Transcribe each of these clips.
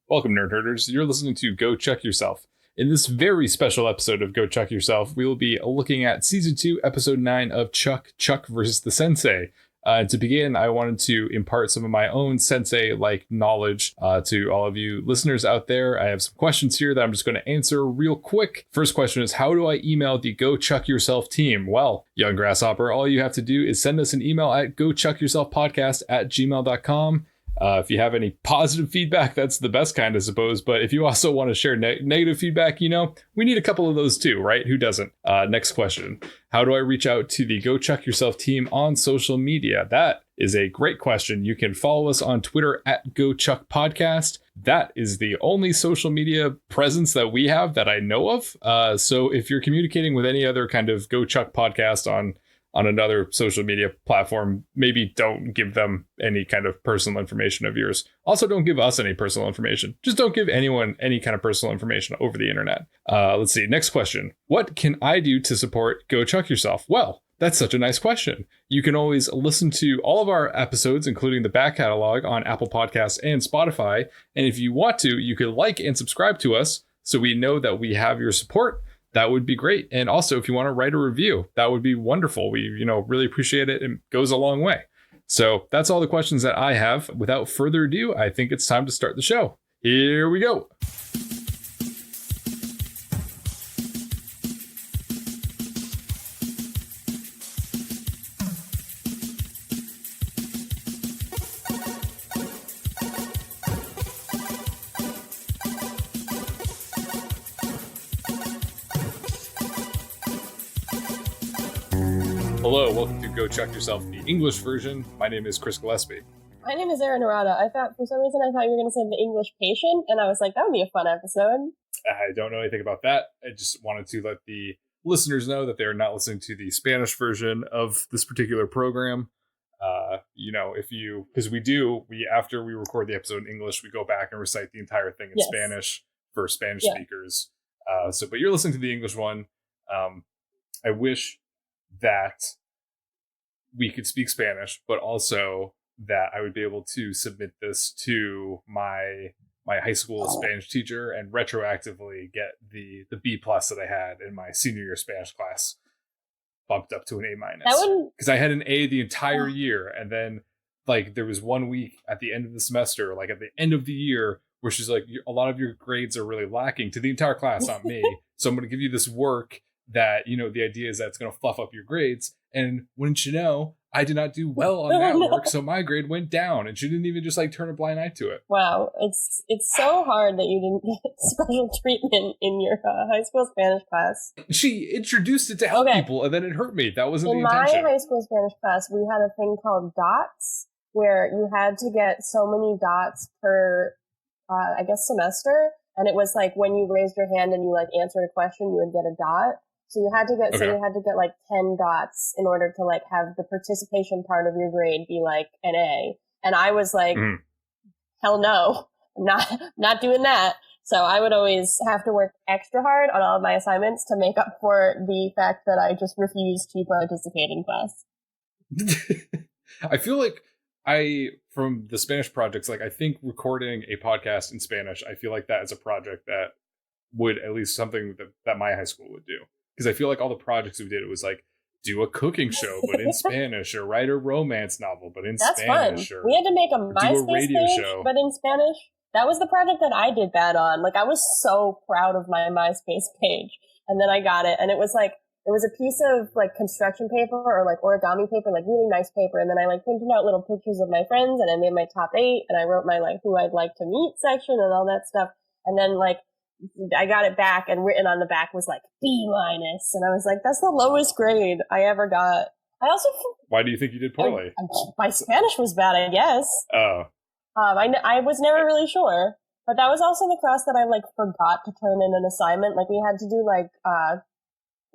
Welcome, Nerd Herders. You're listening to Go Check Yourself. In this very special episode of Go Check Yourself, we will be looking at Season 2, Episode 9 of Chuck Versus the Sensei. To begin, I wanted to impart some of my own Sensei-like knowledge to all of you listeners out there. I have some questions here that I'm just going to answer real quick. First question is, how do I email the Go Chuck Yourself team? Well, young grasshopper, all you have to do is send us an email at gochuckyourselfpodcast@gmail.com. If you have any positive feedback, that's the best kind, I suppose. But if you also want to share negative feedback, we need a couple of those too, right? Who doesn't? Next question. How do I reach out to the Go Check Yourself team on social media? That is a great question. You can follow us on Twitter at Go Chuck Podcast. That is the only social media presence that we have that I know of. So if you're communicating with any other kind of Go Chuck podcast on another social media platform, maybe don't give them any kind of personal information of yours. Also, don't give us any personal information. Just don't give anyone any kind of personal information over the internet. Let's see. Next question. What can I do to support Go Chuck Yourself? Well, that's such a nice question. You can always listen to all of our episodes, including the back catalog, on Apple Podcasts and Spotify. And if you want to, you could like and subscribe to us so we know that we have your support. That would be great. And also, if you want to write a review, that would be wonderful. We, really appreciate it. It goes a long way. So that's all the questions that I have. Without further ado, I think it's time to start the show. Here we go. Hello, welcome to Go Check Yourself, the English version. My name is Chris Gillespie. My name is Erin. For some reason, I thought you were going to say the English patient, and I was like, that would be a fun episode. I don't know anything about that. I just wanted to let the listeners know that they're not listening to the Spanish version of this particular program. Because after we record the episode in English, we go back and recite the entire thing in Spanish for Spanish speakers. But you're listening to the English one. I wish that we could speak Spanish, but also that I would be able to submit this to my high school Spanish teacher and retroactively get the B+ that I had in my senior year Spanish class bumped up to an A-. Because I had an A the entire year, and then there was 1 week at the end of the semester, at the end of the year, where she's like, a lot of your grades are really lacking to the entire class, not me. So I'm going to give you this work that, the idea is that it's going to fluff up your grades. And wouldn't you know, I did not do well on that work, so my grade went down, and she didn't even just turn a blind eye to it. Wow, it's so hard that you didn't get special treatment in your high school Spanish class. She introduced it to help people, and then it hurt me. That wasn't the intention. In my high school Spanish class, we had a thing called dots, where you had to get so many dots per, semester, and it was when you raised your hand and you answered a question, you would get a dot. So you had to get 10 dots in order to have the participation part of your grade be an A. And I was hell no, I'm not doing that. So I would always have to work extra hard on all of my assignments to make up for the fact that I just refused to participate in class. I feel from the Spanish projects, I think recording a podcast in Spanish, I feel that is a project that would at least something that my high school would do. Because I feel all the projects we did, it was do a cooking show, but in Spanish, or write a romance novel, but in Spanish. Fun. We had to make a MySpace page, but in Spanish. That was the project that I did bad on. I was so proud of my MySpace page. And then I got it. And it was it was a piece of construction paper or origami paper, really nice paper. And then I printed out little pictures of my friends, and I made my top 8, and I wrote my who I'd like to meet section and all that stuff. And then I got it back, and written on the back was B-. And I was that's the lowest grade I ever got. I also... Why do you think you did poorly? My Spanish was bad, I guess. Oh. I was never really sure. But that was also the class that I forgot to turn in an assignment. We had to do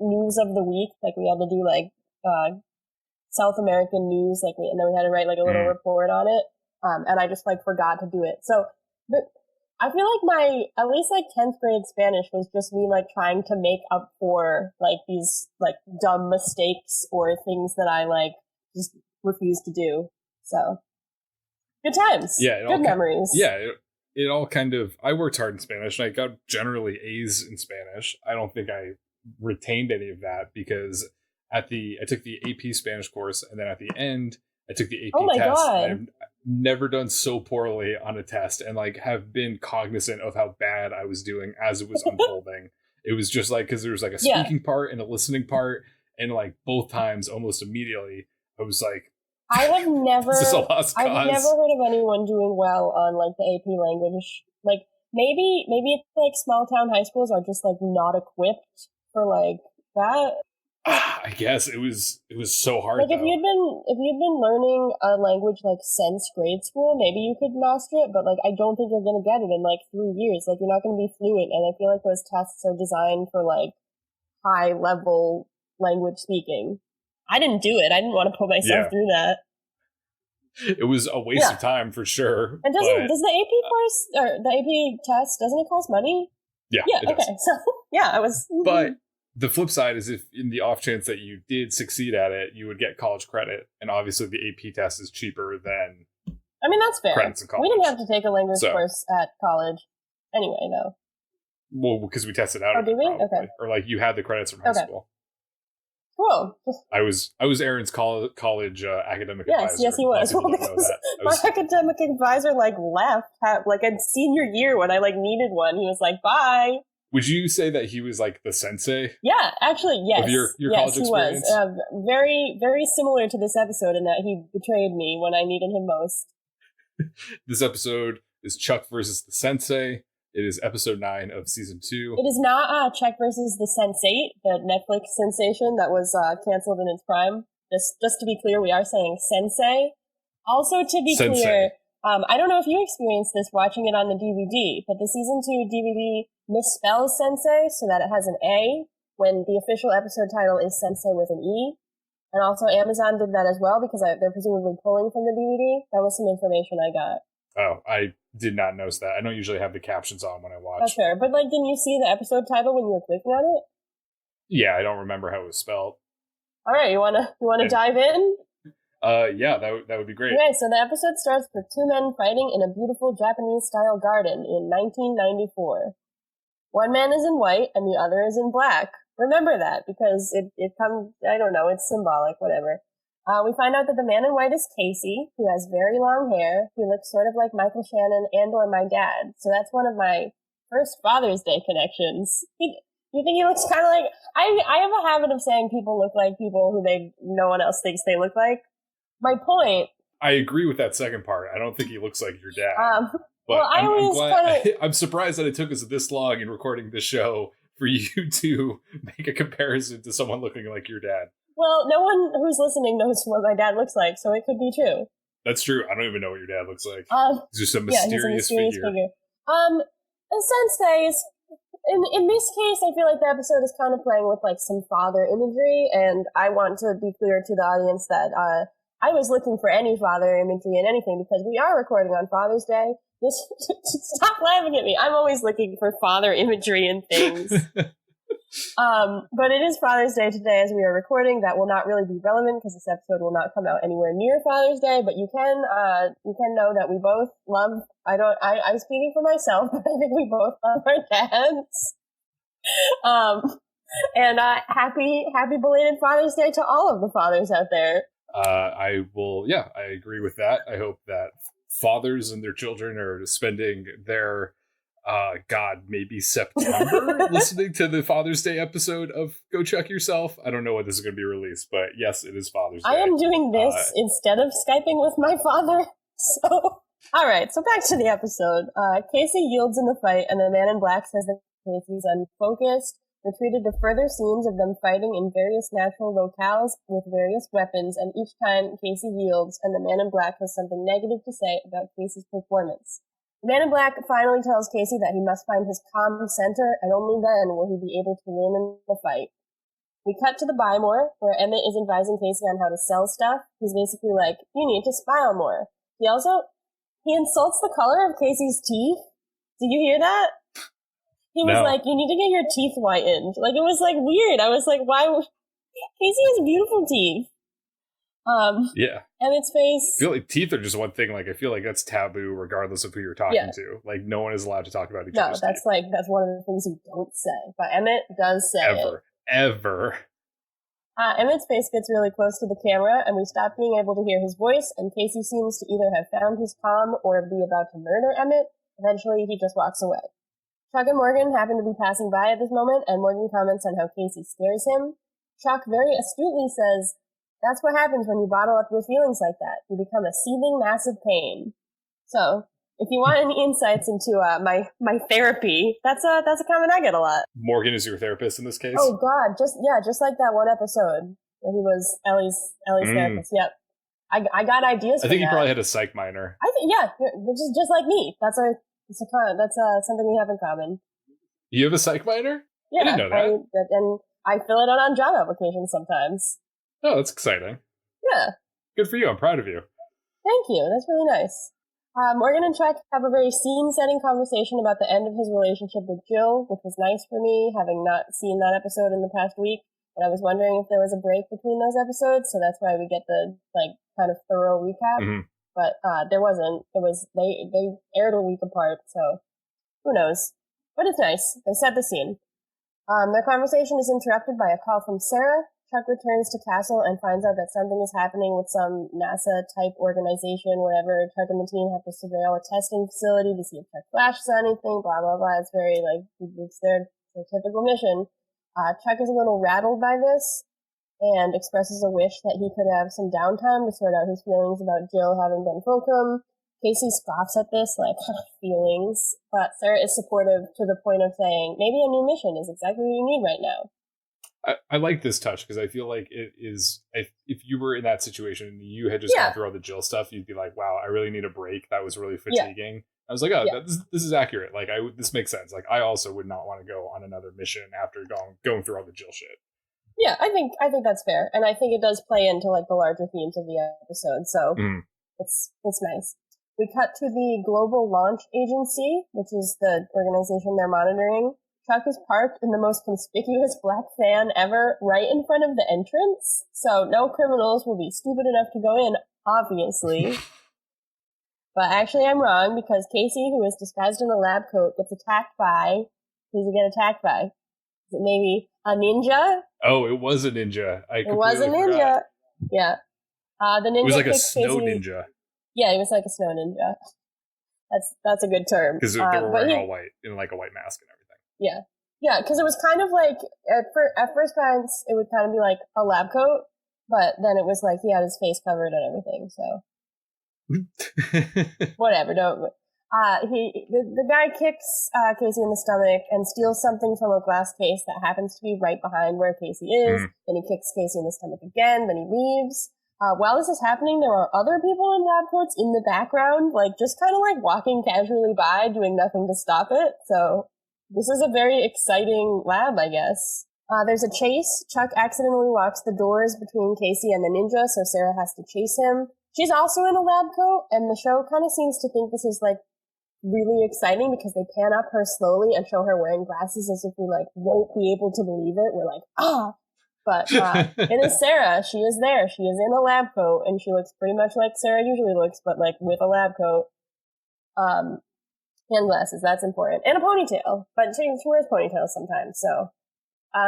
news of the week. We had to do South American news. And then we had to write a little report on it. And I just forgot to do it. So, I feel my, at least 10th grade Spanish was just me trying to make up for these dumb mistakes or things that I just refused to do. So good times. Yeah. Good memories. Yeah. it all kind of, I worked hard in Spanish and I got generally A's in Spanish. I don't think I retained any of that because I took the AP Spanish course, and then at the end I took the AP test. And I've never done so poorly on a test, and like have been cognizant of how bad I was doing as it was unfolding. It was just like, because there was like a speaking part and a listening part, and like both times almost immediately I was like, I have never, is this a lost cause? I've never heard of anyone doing well on like the AP language. Like maybe it's like small town high schools are just like not equipped for like that. I guess it was so hard. Like if you'd been learning a language like since grade school, maybe you could master it. But like I don't think you're gonna get it in like 3 years. Like you're not gonna be fluent. And I feel like those tests are designed for like high level language speaking. I didn't do it. I didn't want to put myself through that. It was a waste of time for sure. And does the AP course or the AP test, doesn't it cost money? Yeah. Okay. So I was. But the flip side is, if in the off chance that you did succeed at it, you would get college credit, and obviously the AP test is cheaper than. I mean, that's fair. Credits in college. We didn't have to take a language course at college, anyway, though. Well, because we tested out. Oh, did we? Okay. Or like you had the credits from high school. Cool. I was Erin's college academic advisor. Yes, he was. Well, because my academic advisor left at senior year when I needed one. He was like, "Bye." Would you say that he was like the sensei? Yeah, actually, yes. Of your college experience? He was. Very, very similar to this episode in that he betrayed me when I needed him most. This episode is Chuck versus the Sensei. It is episode 9 of season 2. It is not Chuck versus the Sensei, the Netflix sensation that was canceled in its prime. Just to be clear, we are saying Sensei. Also, to be clear, I don't know if you experienced this watching it on the DVD, but the season 2 DVD misspells Sensei so that it has an A when the official episode title is Sensei with an E. And also Amazon did that as well because they're presumably pulling from the DVD. That was some information I got. Oh, I did not notice that. I don't usually have the captions on when I watch. That's fair. But didn't you see the episode title when you were clicking on it? Yeah, I don't remember how it was spelled. All right, you wanna dive in? Yeah, that would be great. Okay, so the episode starts with 2 men fighting in a beautiful Japanese-style garden in 1994. One man is in white and the other is in black. Remember that, because it comes, I don't know, it's symbolic, whatever. We find out that the man in white is Casey, who has very long hair. He looks sort of like Michael Shannon and or my dad. So that's one of my first Father's Day connections. You think he looks kind of like... I have a habit of saying people look like people who no one else thinks they look like. My point... I agree with that second part. I don't think he looks like your dad. But well, I'm surprised that it took us this long in recording this show for you to make a comparison to someone looking like your dad. Well, no one who's listening knows what my dad looks like, so it could be true. That's true. I don't even know what your dad looks like. He's just a mysterious, figure. The Sensei is, in this case, I feel like the episode is kind of playing with some father imagery, and I want to be clear to the audience that I was looking for any father imagery in anything because we are recording on Father's Day. Stop laughing at me. I'm always looking for father imagery in things. But it is Father's Day today as we are recording. That will not really be relevant because this episode will not come out anywhere near Father's Day, but you can know that we both love, I'm speaking for myself, but I think we both love our dads. And happy belated Father's Day to all of the fathers out there. I agree with that. I hope that fathers and their children are spending their maybe September listening to the Father's Day episode of Go Check Yourself. I don't know when this is going to be released, but yes, it is Father's Day. I am doing this instead of Skyping with my father. So, all right, so back to the episode. Casey yields in the fight, and the man in black says that Casey's unfocused, retreated to further scenes of them fighting in various natural locales with various weapons, and each time Casey yields, and the man in black has something negative to say about Casey's performance. The man in black finally tells Casey that he must find his calm center, and only then will he be able to win in the fight. We cut to the buy more, where Emmett is advising Casey on how to sell stuff. He's basically like, you need to smile more. He insults the color of Casey's teeth. Did you hear that? He was like, you need to get your teeth whitened. It was weird. I was like, why? Casey has beautiful teeth. Yeah. Emmett's face. I feel like teeth are just one thing. Like, I feel like that's taboo regardless of who you're talking to. Like, no one is allowed to talk about each other's teeth. That's one of the things you don't say. But Emmett does say Ever. Emmett's face gets really close to the camera, and we stop being able to hear his voice, and Casey seems to either have found his calm or be about to murder Emmett. Eventually, he just walks away. Chuck and Morgan happen to be passing by at this moment, and Morgan comments on how Casey scares him. Chuck very astutely says, "That's what happens when you bottle up your feelings like that. You become a seething mass of pain." So, if you want any insights into my therapy, that's a comment I get a lot. Morgan is your therapist in this case? Oh God, just like that one episode where he was Ellie's therapist. Yep, I got ideas. I think he probably had a psych minor. I think just like me. That's something we have in common. You have a psych minor? Yeah, I didn't know that. And I fill it out on job applications sometimes. Oh, that's exciting. Yeah. Good for you. I'm proud of you. Thank you. That's really nice. Morgan and Chuck have a very scene-setting conversation about the end of his relationship with Jill, which was nice for me, having not seen that episode in the past week. But I was wondering if there was a break between those episodes, so that's why we get the kind of thorough recap. Mm-hmm. But there wasn't. It was they aired a week apart, so who knows? But it's nice. They set the scene. Their conversation is interrupted by a call from Sarah. Chuck returns to Castle and finds out that something is happening with some NASA-type organization, whatever. Chuck and the team have to surveil a testing facility to see if Chuck flashes anything, blah, blah, blah. It's very, it's their typical mission. Chuck is a little rattled by this and expresses a wish that he could have some downtime to sort out his feelings about Jill having been fulcrum. Casey scoffs at this, feelings, but Sarah is supportive to the point of saying, maybe a new mission is exactly what you need right now. I like this touch because I feel like it is, if you were in that situation and you had just gone through all the Jill stuff, you'd be like, wow, I really need a break. That was really fatiguing. I was like, this is accurate. This makes sense. I also would not want to go on another mission after going through all the Jill shit. Yeah, I think that's fair. And I think it does play into the larger themes of the episode. So it's nice. We cut to the Global Launch Agency, which is the organization they're monitoring. Chuck is parked in the most conspicuous black van ever, right in front of the entrance. So no criminals will be stupid enough to go in, obviously. But actually I'm wrong, because Casey, who is disguised in a lab coat, gets attacked by... Who does he get attacked by? Is it maybe a ninja? Oh, it was a ninja. It was a ninja. Forgot. Yeah. The ninja. It was like a snow ninja. Yeah, it was like a snow ninja. That's a good term. Because they were wearing all white, in a white mask and everything. Yeah, because it was kind of at first glance, it would kind of be like a lab coat, but then it was he had his face covered and everything, so. Whatever, the guy kicks Casey in the stomach and steals something from a glass case that happens to be right behind where Casey is. Then he kicks Casey in the stomach again, then he leaves. While this is happening, there are other people in lab coats in the background, just kind of walking casually by, doing nothing to stop it. So this is a very exciting lab, I guess. There's a chase. Chuck accidentally locks the doors between Casey and the ninja, so Sarah has to chase him. She's also in a lab coat, and the show kind of seems to think this is really exciting because they pan up her slowly and show her wearing glasses as if we won't be able to believe it. We're like, ah! But it is Sarah. She is there. She is in a lab coat, and she looks pretty much like Sarah usually looks, but with a lab coat. And glasses, that's important. And a ponytail. But she wears ponytails sometimes, so.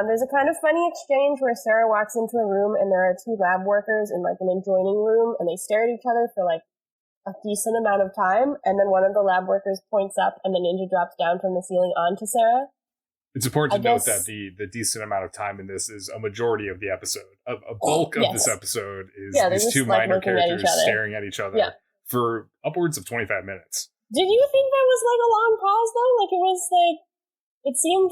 There's a kind of funny exchange where Sarah walks into a room and there are two lab workers in an adjoining room, and they stare at each other for a decent amount of time, and then one of the lab workers points up and the ninja drops down from the ceiling onto Sarah. It's important to note that the decent amount of time in this is a majority of the episode. A bulk of this episode is these two minor characters staring at each other for upwards of 25 minutes. Did you think that was a long pause though? It seemed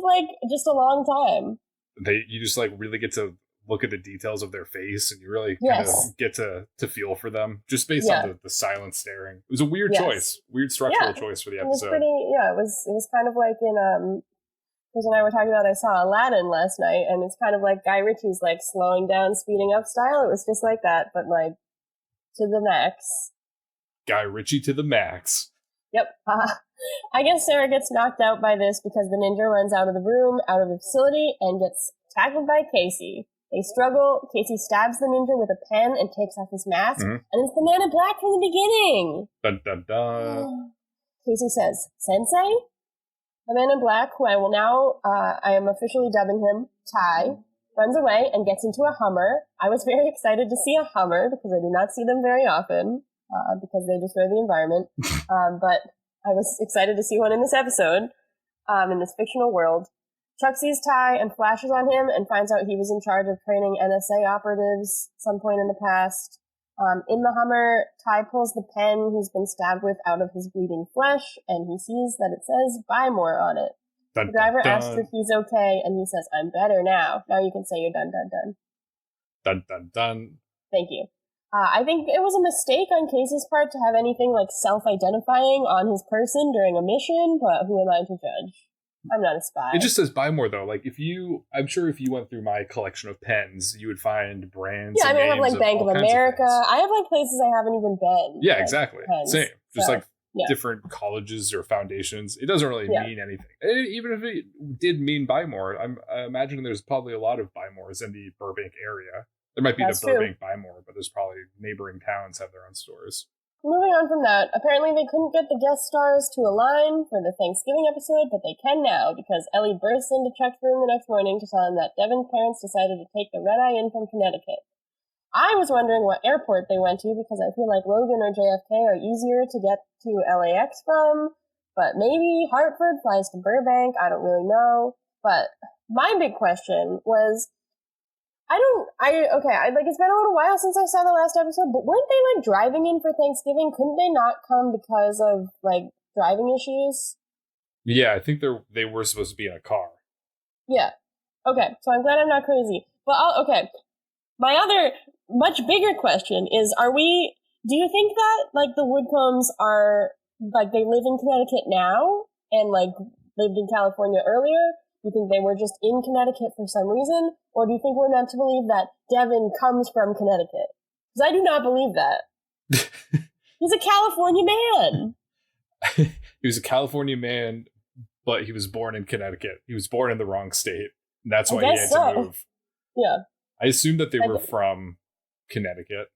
just a long time. You just really get to look at the details of their face, and you really kind of get to feel for them just based on the silent staring. It was a weird choice, weird structural choice for the episode. It was kind of in Chris and I were talking about, I saw Aladdin last night, and it's kind of Guy Ritchie's slowing down, speeding up style. It was just like that, but to the max. Guy Ritchie to the max. Yep. I guess Sarah gets knocked out by this because the ninja runs out of the room, out of the facility, and gets tackled by Casey. They struggle. Casey stabs the ninja with a pen and takes off his mask. Mhm. And it's the Man in Black from the beginning. Dun, dun, dun. Casey says, Sensei? The Man in Black, who I will now, I am officially dubbing him Ty, runs away and gets into a Hummer. I was very excited to see a Hummer because I do not see them very often because they destroy the environment. But I was excited to see one in this episode, in this fictional world. Chuck sees Ty and flashes on him and finds out he was in charge of training NSA operatives some point in the past. In the Hummer, Ty pulls the pen he's been stabbed with out of his bleeding flesh, and he sees that it says "Buy more" on it. Dun, The driver dun, asks if he's okay, and he says, "I'm better now. Now you can say you're done, done, done." dun, dun, dun. Thank you. I think it was a mistake on Casey's part to have anything like self-identifying on his person during a mission, but who am I to judge? I'm not a spy. It just says buy more though. Like I'm sure if you went through my collection of pens, you would find brands. Yeah, I and mean, I have names like Bank of all kinds America. things. I have like places I haven't even been. Yeah, like, exactly. pens. Same. Just So, like yeah. different colleges or foundations. It doesn't really Yeah. mean anything. Even if it did mean buy more, I imagine there's probably a lot of buy mores in the Burbank area. There might be That's the true. Burbank buy more, but there's probably neighboring towns have their own stores. Moving on from that, apparently they couldn't get the guest stars to align for the Thanksgiving episode, but they can now because Ellie bursts into Chuck's room the next morning to tell him that Devin's parents decided to take the red-eye in from Connecticut. I was wondering what airport they went to because I feel like Logan or JFK are easier to get to LAX from, but maybe Hartford flies to Burbank, I don't really know. But my big question was, it's been a little while since I saw the last episode, but weren't they like driving in for Thanksgiving? Couldn't they not come because of like driving issues? Yeah, I think they were supposed to be in a car. Yeah. Okay, so I'm glad I'm not crazy. But okay. My other much bigger question is, do you think that like the Woodcombs are like they live in Connecticut now and like lived in California earlier? Do you think they were just in Connecticut for some reason? Or do you think we're meant to believe that Devin comes from Connecticut? Because I do not believe that. He's a California man. He was a California man, but he was born in Connecticut. He was born in the wrong state. And that's why he had to move. Yeah. I assumed that they were from Connecticut.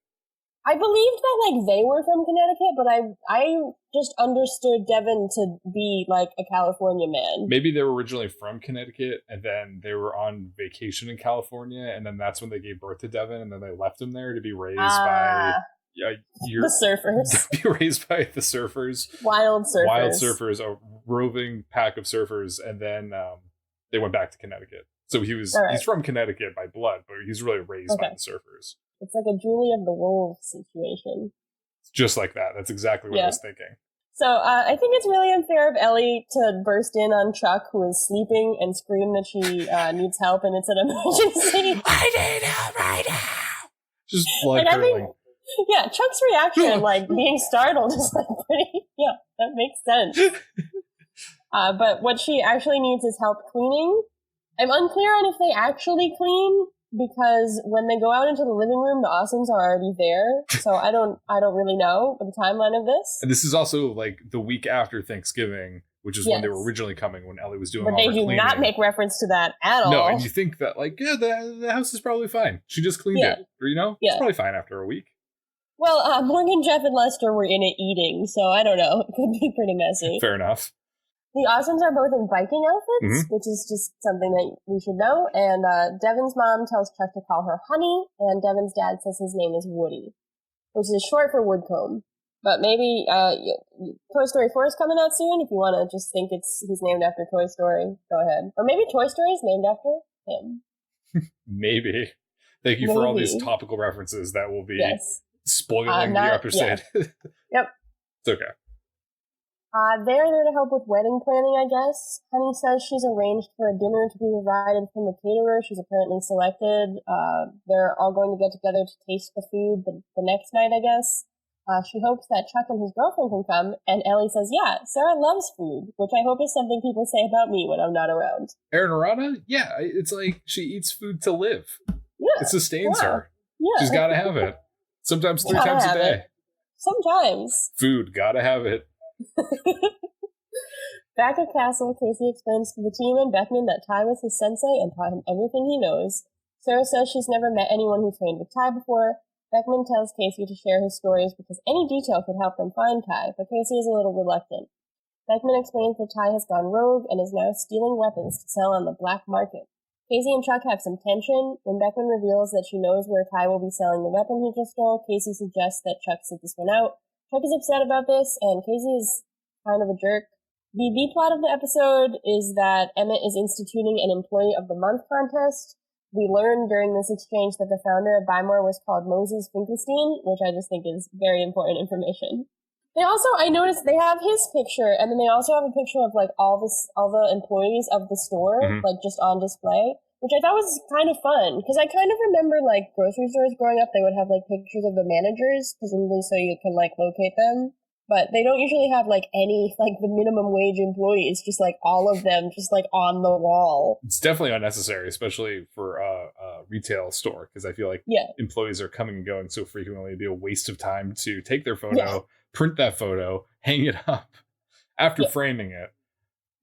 I believed that like they were from Connecticut, but I just understood Devin to be like a California man. Maybe they were originally from Connecticut and then they were on vacation in California, and then that's when they gave birth to Devin, and then they left him there to be raised by the surfers. Be raised by the surfers. Wild surfers, a roving pack of surfers, and then they went back to Connecticut. So he's from Connecticut by blood, but he's really raised by the surfers. It's like a Julie of the Wolves situation. Just like that. That's exactly what I was thinking. So I think it's really unfair of Ellie to burst in on Chuck, who is sleeping, and scream that she needs help and it's an emergency. I need help right now! Just blood curdling. Yeah, Chuck's reaction, like being startled, is like pretty, that makes sense. But what she actually needs is help cleaning. I'm unclear on if they actually clean, because when they go out into the living room, the Awesomes are already there. So I don't really know the timeline of this. And this is also like the week after Thanksgiving, which is when they were originally coming, when Ellie was doing all her cleaning. But they do not make reference to that at all. No, and you think that like, the house is probably fine. She just cleaned it. Or, it's probably fine after a week. Well, Morgan, Jeff, and Lester were in it eating, so I don't know. It could be pretty messy. Fair enough. The Awesomes are both in biking outfits, which is just something that we should know. And Devin's mom tells Chuck to call her Honey, and Devin's dad says his name is Woody, which is short for Woodcomb. But maybe Toy Story 4 is coming out soon. If you want to just think he's named after Toy Story, go ahead. Or maybe Toy Story is named after him. Maybe. Thank you for all these topical references that will be spoiling your episode. Yep. It's okay. They're there to help with wedding planning, I guess. Honey says she's arranged for a dinner to be provided from the caterer. She's apparently selected. They're all going to get together to taste the food the next night, I guess. She hopes that Chuck and his girlfriend can come, and Ellie says, yeah, Sarah loves food, which I hope is something people say about me when I'm not around. Erin Arana? Yeah, it's like she eats food to live. Yeah. It sustains her. Yeah. She's gotta have it. Sometimes 3 times a day. Sometimes. Food, gotta have it. Back at Castle, Casey explains to the team and Beckman that Ty was his sensei and taught him everything he knows. Sarah says she's never met anyone who trained with Ty before. Beckman tells Casey to share his stories because any detail could help them find Ty, but Casey is a little reluctant. Beckman explains that Ty has gone rogue and is now stealing weapons to sell on the black market. Casey and Chuck have some tension. When Beckman reveals that she knows where Ty will be selling the weapon he just stole, Casey suggests that Chuck sit this one out. Chuck is upset about this, and Casey is kind of a jerk. The B-plot of the episode is that Emmett is instituting an Employee of the Month contest. We learned during this exchange that the founder of Bymore was called Moses Finkelstein, which I just think is very important information. They also, I noticed they have his picture, and then they also have a picture of like all the employees of the store, like just on display, which I thought was kind of fun, because I kind of remember like grocery stores growing up, they would have like pictures of the managers, presumably so you can like locate them. But they don't usually have like any, like the minimum wage employees, just like all of them just like on the wall. It's definitely unnecessary, especially for a retail store, because I feel like employees are coming and going so frequently. It'd be a waste of time to take their photo, print that photo, hang it up after framing it,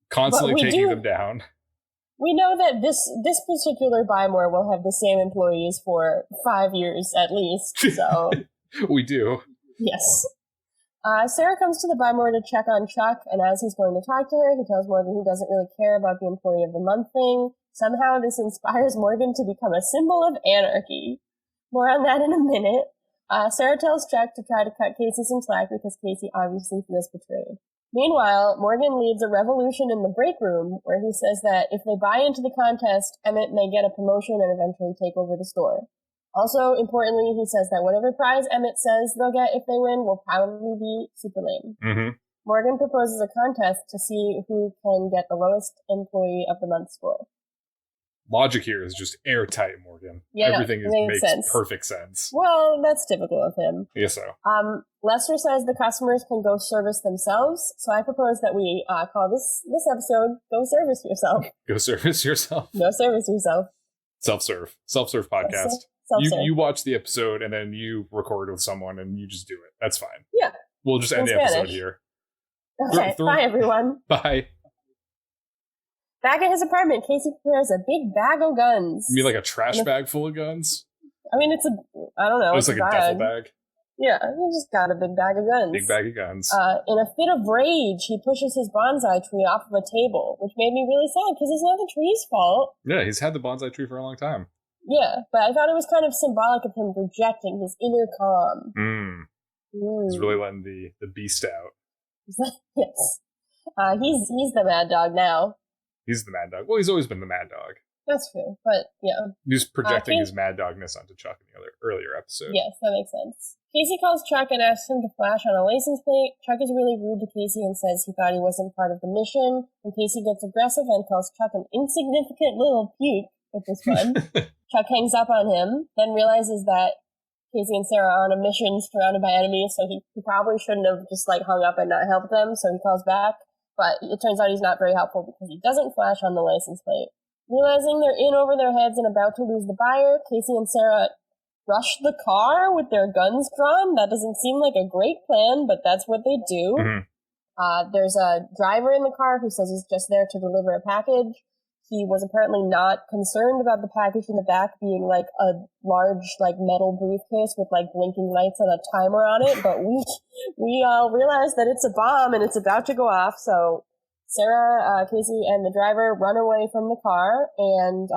constantly taking them down. We know that this particular Bymore will have the same employees for 5 years at least, so. We do. Yes. Sarah comes to the Bymore to check on Chuck, and as he's going to talk to her, he tells Morgan he doesn't really care about the Employee of the Month thing. Somehow this inspires Morgan to become a symbol of anarchy. More on that in a minute. Sarah tells Chuck to try to cut Casey some slack because Casey obviously feels betrayed. Meanwhile, Morgan leads a revolution in the break room where he says that if they buy into the contest, Emmett may get a promotion and eventually take over the store. Also, importantly, he says that whatever prize Emmett says they'll get if they win will probably be super lame. Morgan proposes a contest to see who can get the lowest Employee of the Month score. Logic here is just airtight, Morgan. Yeah, everything makes perfect sense. Well, that's typical of him. I guess so. Lester says the customers can go service themselves, so I propose that we call this episode "Go Service Yourself." Go service yourself. Go service yourself. Self-serve podcast. You watch the episode and then you record with someone and you just do it. That's fine. Yeah. We'll just end the episode here. Okay. Bye, everyone. Bye. Back at his apartment, Casey prepares a big bag of guns. You mean like a trash bag full of guns? I mean, I don't know. It's like a duffel bag. Yeah, he just got a big bag of guns. Big bag of guns. In a fit of rage, he pushes his bonsai tree off of a table, which made me really sad because it's not the tree's fault. Yeah, he's had the bonsai tree for a long time. Yeah, but I thought it was kind of symbolic of him projecting his inner calm. He's really letting the beast out. Yes. He's the mad dog now. He's the mad dog. Well, he's always been the mad dog. That's true, but yeah. He's projecting his mad dogness onto Chuck in the earlier episode. Yes, that makes sense. Casey calls Chuck and asks him to flash on a license plate. Chuck is really rude to Casey and says he thought he wasn't part of the mission. And Casey gets aggressive and calls Chuck an insignificant little puke, which is fun. Chuck hangs up on him, then realizes that Casey and Sarah are on a mission surrounded by enemies, so he probably shouldn't have just like hung up and not helped them, so he calls back. But it turns out he's not very helpful because he doesn't flash on the license plate. Realizing they're in over their heads and about to lose the buyer, Casey and Sarah rush the car with their guns drawn. That doesn't seem like a great plan, but that's what they do. There's a driver in the car who says he's just there to deliver a package. He was apparently not concerned about the package in the back being like a large like metal briefcase with like blinking lights and a timer on it, but we all realize that it's a bomb and it's about to go off, so Sarah, Casey, and the driver run away from the car, and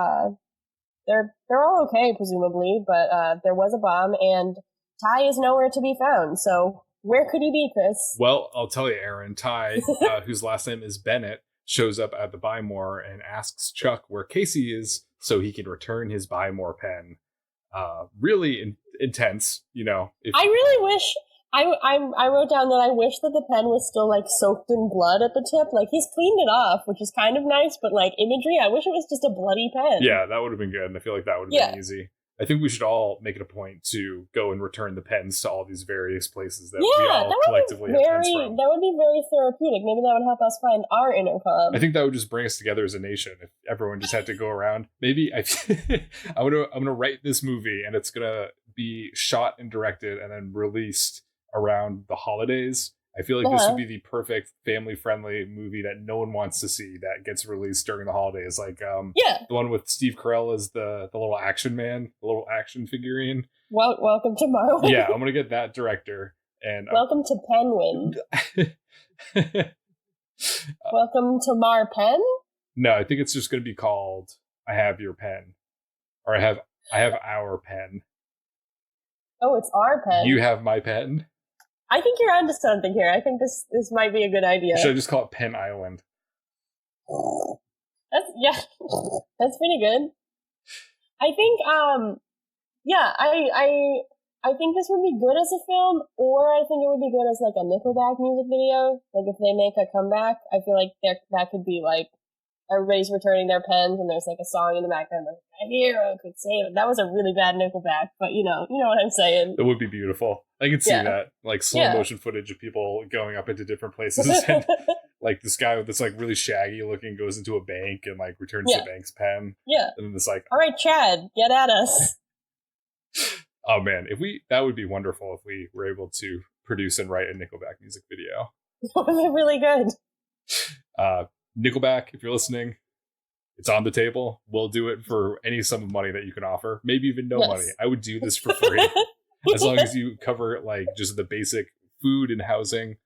they're all okay, presumably, but there was a bomb, and Ty is nowhere to be found, so where could he be, Chris? Well, I'll tell you, Erin. Ty, whose last name is Bennett, shows up at the Bymore and asks Chuck where Casey is so he can return his Bymore pen. Really intense, you know. I really wish... I wrote down that I wish that the pen was still, like, soaked in blood at the tip. Like, he's cleaned it off, which is kind of nice, but, like, imagery, I wish it was just a bloody pen. Yeah, that would have been good, and I feel like that would have been easy. I think we should all make it a point to go and return the pens to all these various places that we all collectively have pens from. That would be very therapeutic. Maybe that would help us find our inner calm. I think that would just bring us together as a nation if everyone just had to go around. Maybe I'm gonna write this movie, and it's gonna be shot and directed and then released around the holidays. I feel like this would be the perfect family-friendly movie that no one wants to see that gets released during the holidays. Like the one with Steve Carell as the little action man, the little action figurine. Welcome to Marvel. Yeah, I'm gonna get that director. And welcome to Penguin. Welcome to Mar Pen? No, I think it's just gonna be called I Have Your Pen. Or I have our pen. Oh, it's our pen. You have my pen. I think you're onto something here. I think this might be a good idea. Should I just call it Pen Island? That's pretty good. I think I think this would be good as a film, or I think it would be good as like a Nickelback music video. Like if they make a comeback, I feel like that could be like everybody's returning their pens and there's like a song in the background like a hero could save it. That was a really bad Nickelback, but you know what I'm saying. It would be beautiful. I could see that, like slow motion footage of people going up into different places, and like this guy with this like really shaggy looking goes into a bank and like returns the bank's pen. Yeah, and then this like, all right, Chad, get at us. Oh man, that would be wonderful if we were able to produce and write a Nickelback music video. That would be really good. Nickelback, if you're listening, it's on the table. We'll do it for any sum of money that you can offer. Maybe even no money. I would do this for free. As long as you cover like just the basic food and housing.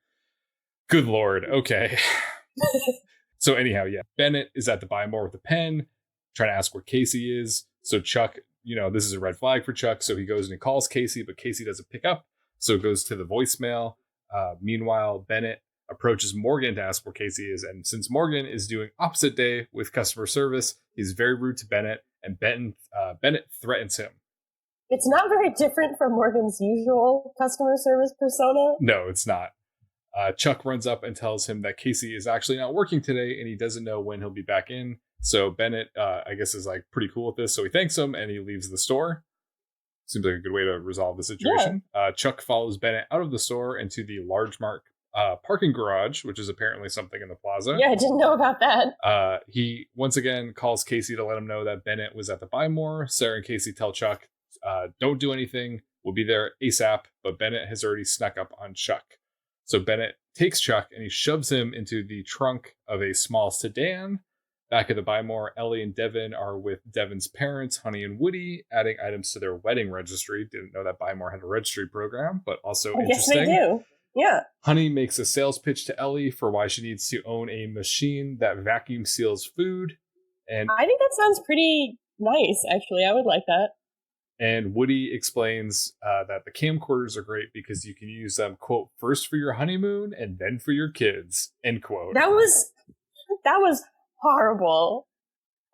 Good Lord. Okay. So anyhow, Bennett is at the Buy More with a pen, trying to ask where Casey is. So Chuck, this is a red flag for Chuck. So he goes and he calls Casey, but Casey doesn't pick up. So it goes to the voicemail. Meanwhile, Bennett approaches Morgan to ask where Casey is, and since Morgan is doing opposite day with customer service, he's very rude to Bennett, and Bennett threatens him. It's not very different from Morgan's usual customer service persona. No, it's not. Chuck runs up and tells him that Casey is actually not working today, and he doesn't know when he'll be back in. So Bennett, I guess, is like pretty cool with this, so he thanks him and he leaves the store. Seems like a good way to resolve the situation. Chuck follows Bennett out of the store into the Large Mark parking garage, which is apparently something in the plaza. Yeah, I didn't know about that. He once again calls Casey to let him know that Bennett was at the Buy More. Sarah and Casey tell Chuck, don't do anything. We'll be there ASAP. But Bennett has already snuck up on Chuck. So Bennett takes Chuck and he shoves him into the trunk of a small sedan. Back at the Buy More, Ellie and Devin are with Devin's parents, Honey and Woody, adding items to their wedding registry. Didn't know that Buy More had a registry program, but also interesting. Yes, they do. Yeah. Honey makes a sales pitch to Ellie for why she needs to own a machine that vacuum seals food. And I think that sounds pretty nice, actually. I would like that. And Woody explains that the camcorders are great because you can use them, quote, first for your honeymoon and then for your kids, end quote. That was horrible.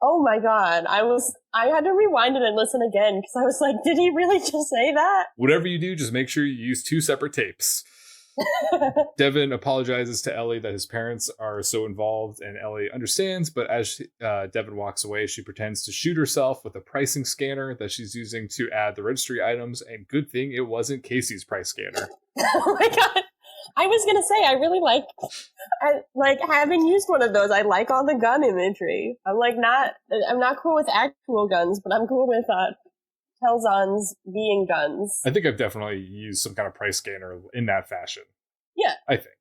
Oh my God. I had to rewind it and listen again because I was like, did he really just say that? Whatever you do, just make sure you use 2 separate tapes. Devin apologizes to Ellie that his parents are so involved, and Ellie understands, but as Devin walks away, she pretends to shoot herself with a pricing scanner that she's using to add the registry items, and good thing it wasn't Casey's price scanner. Oh my God. I was going to say, I really like having used one of those. I like all the gun imagery. I'm not cool with actual guns, but I'm cool with Telzon's being guns. I think I've definitely used some kind of price scanner in that fashion. Yeah. I think.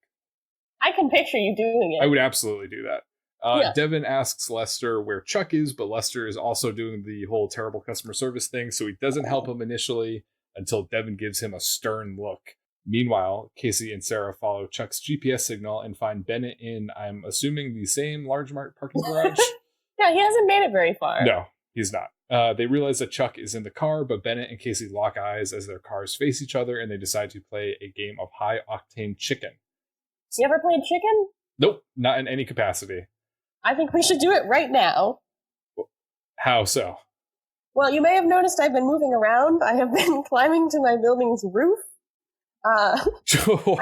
I can picture you doing it. I would absolutely do that. Devin asks Lester where Chuck is, but Lester is also doing the whole terrible customer service thing, so he doesn't help him initially until Devin gives him a stern look. Meanwhile, Casey and Sarah follow Chuck's GPS signal and find Bennett in, I'm assuming, the same Large Mart parking garage. Yeah, he hasn't made it very far. No, he's not. They realize that Chuck is in the car, but Bennett and Casey lock eyes as their cars face each other, and they decide to play a game of high-octane chicken. You ever played chicken? Nope, not in any capacity. I think we should do it right now. How so? Well, you may have noticed I've been moving around. I have been climbing to my building's roof. I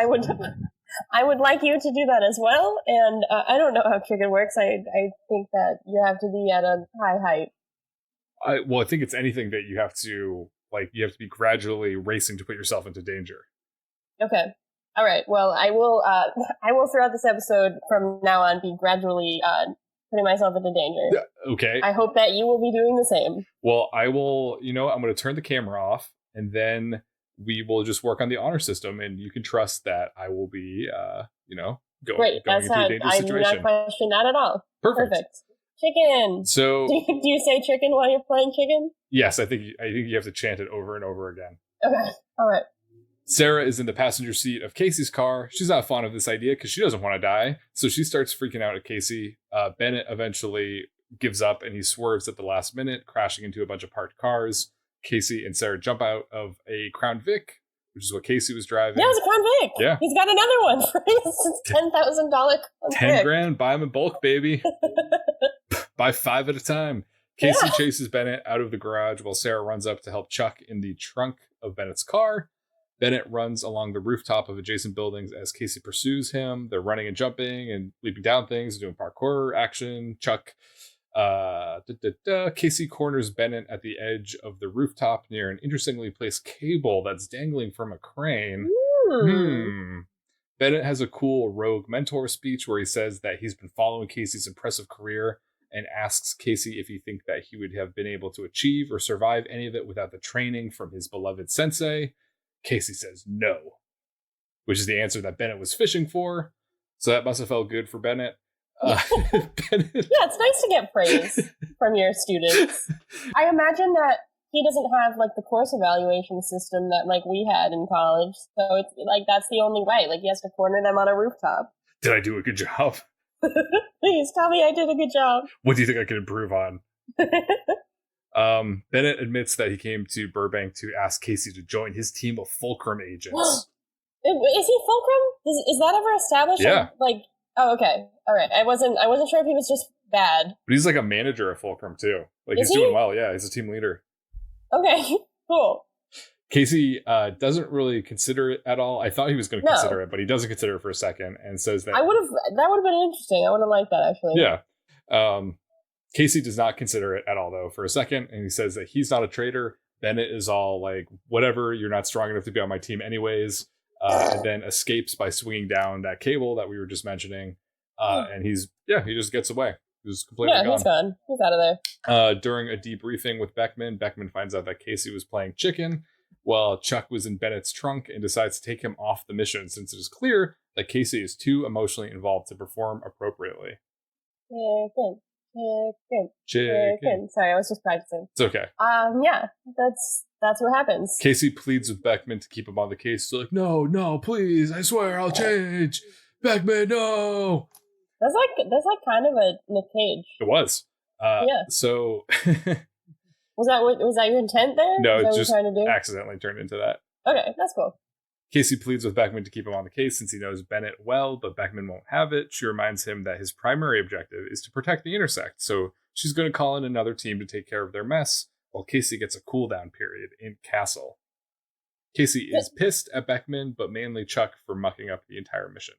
would like you to do that as well, and I don't know how chicken works. I think that you have to be at a high height. I think it's anything that you have to be gradually racing to put yourself into danger. Okay. All right. Well, I will throughout this episode from now on be gradually putting myself into danger. Okay. I hope that you will be doing the same. Well, I will, I'm going to turn the camera off, and then we will just work on the honor system, and you can trust that I will be, Great. going into a dangerous I situation. do not question that at all. Perfect. Chicken. So, do you say chicken while you're playing chicken? Yes, I think you have to chant it over and over again. Okay. All right. Sarah is in the passenger seat of Casey's car. She's not fond of this idea because she doesn't want to die. So she starts freaking out at Casey. Bennett eventually gives up and he swerves at the last minute, crashing into a bunch of parked cars. Casey and Sarah jump out of a Crown Vic, which is what Casey was driving. Yeah, it was a Crown Vic. Yeah. He's got another one for his $10,000 Crown Vic. $10,000, buy them in bulk, baby. Buy 5 at a time. Casey chases Bennett out of the garage while Sarah runs up to help Chuck in the trunk of Bennett's car. Bennett runs along the rooftop of adjacent buildings as Casey pursues him. They're running and jumping and leaping down things, doing parkour action. Casey corners Bennett at the edge of the rooftop near an interestingly placed cable that's dangling from a crane. Bennett has a cool rogue mentor speech where he says that he's been following Casey's impressive career and asks Casey if he thinks that he would have been able to achieve or survive any of it without the training from his beloved sensei. Casey says no, which is the answer that Bennett was fishing for. So that must have felt good for Bennett. Bennett. Yeah, it's nice to get praise from your students. I imagine that he doesn't have like the course evaluation system that like we had in college. So it's like that's the only way. Like he has to corner them on a rooftop. Did I do a good job? Please tell me I did a good job. What do you think I could improve on? Bennett admits that he came to Burbank to ask Casey to join his team of Fulcrum agents. Is he Fulcrum? Is that ever established? Yeah. Oh, okay. All right. I wasn't sure if he was just bad. But he's like a manager at Fulcrum too. Like Is he's he? doing well. Yeah, he's a team leader. Okay. Cool. Casey doesn't really consider it at all. I thought he was going to consider it, but he doesn't consider it for a second and says that that would have been interesting. I would have liked that actually. Yeah. Casey does not consider it at all though for a second, and he says that he's not a traitor. Bennett is all like, whatever, you're not strong enough to be on my team anyways, and then escapes by swinging down that cable that we were just mentioning, and he just gets away. He's completely gone. He's gone. He's out of there. During a debriefing with Beckman finds out that Casey was playing chicken while Chuck was in Bennett's trunk and decides to take him off the mission since it is clear that Casey is too emotionally involved to perform appropriately. Chicken. Sorry, I was just practicing. It's okay. Yeah, that's what happens. Casey pleads with Beckman to keep him on the case. So like, no, please, I swear I'll change. Beckman, no. That's like kind of a Nick Cage. It was. Yeah. So was that your intent there? No, it just accidentally turned into that. Okay, that's cool. Casey pleads with Beckman to keep him on the case since he knows Bennett well, but Beckman won't have it. She reminds him that his primary objective is to protect the Intersect, so she's going to call in another team to take care of their mess, while Casey gets a cooldown period in Castle. Casey is pissed at Beckman, but mainly Chuck for mucking up the entire mission.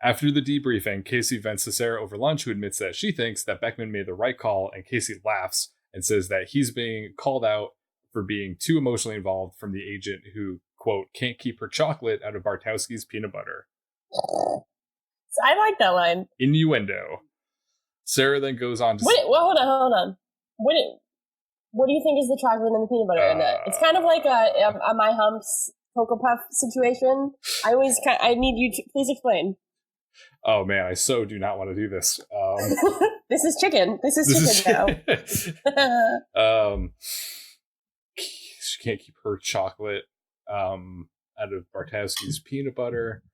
After the debriefing, Casey vents to Sarah over lunch, who admits that she thinks that Beckman made the right call, and Casey laughs and says that he's being called out for being too emotionally involved from the agent who, quote, can't keep her chocolate out of Bartowski's peanut butter. I like that line. Innuendo. Sarah then goes on to... hold on. What do you think is the chocolate and the peanut butter in that? It's kind of like a My Humps Cocoa Puff situation. I need you to... Please explain. Oh man, I so do not want to do this. This is chicken. This is chicken now. She can't keep her chocolate out of Bartowski's peanut butter.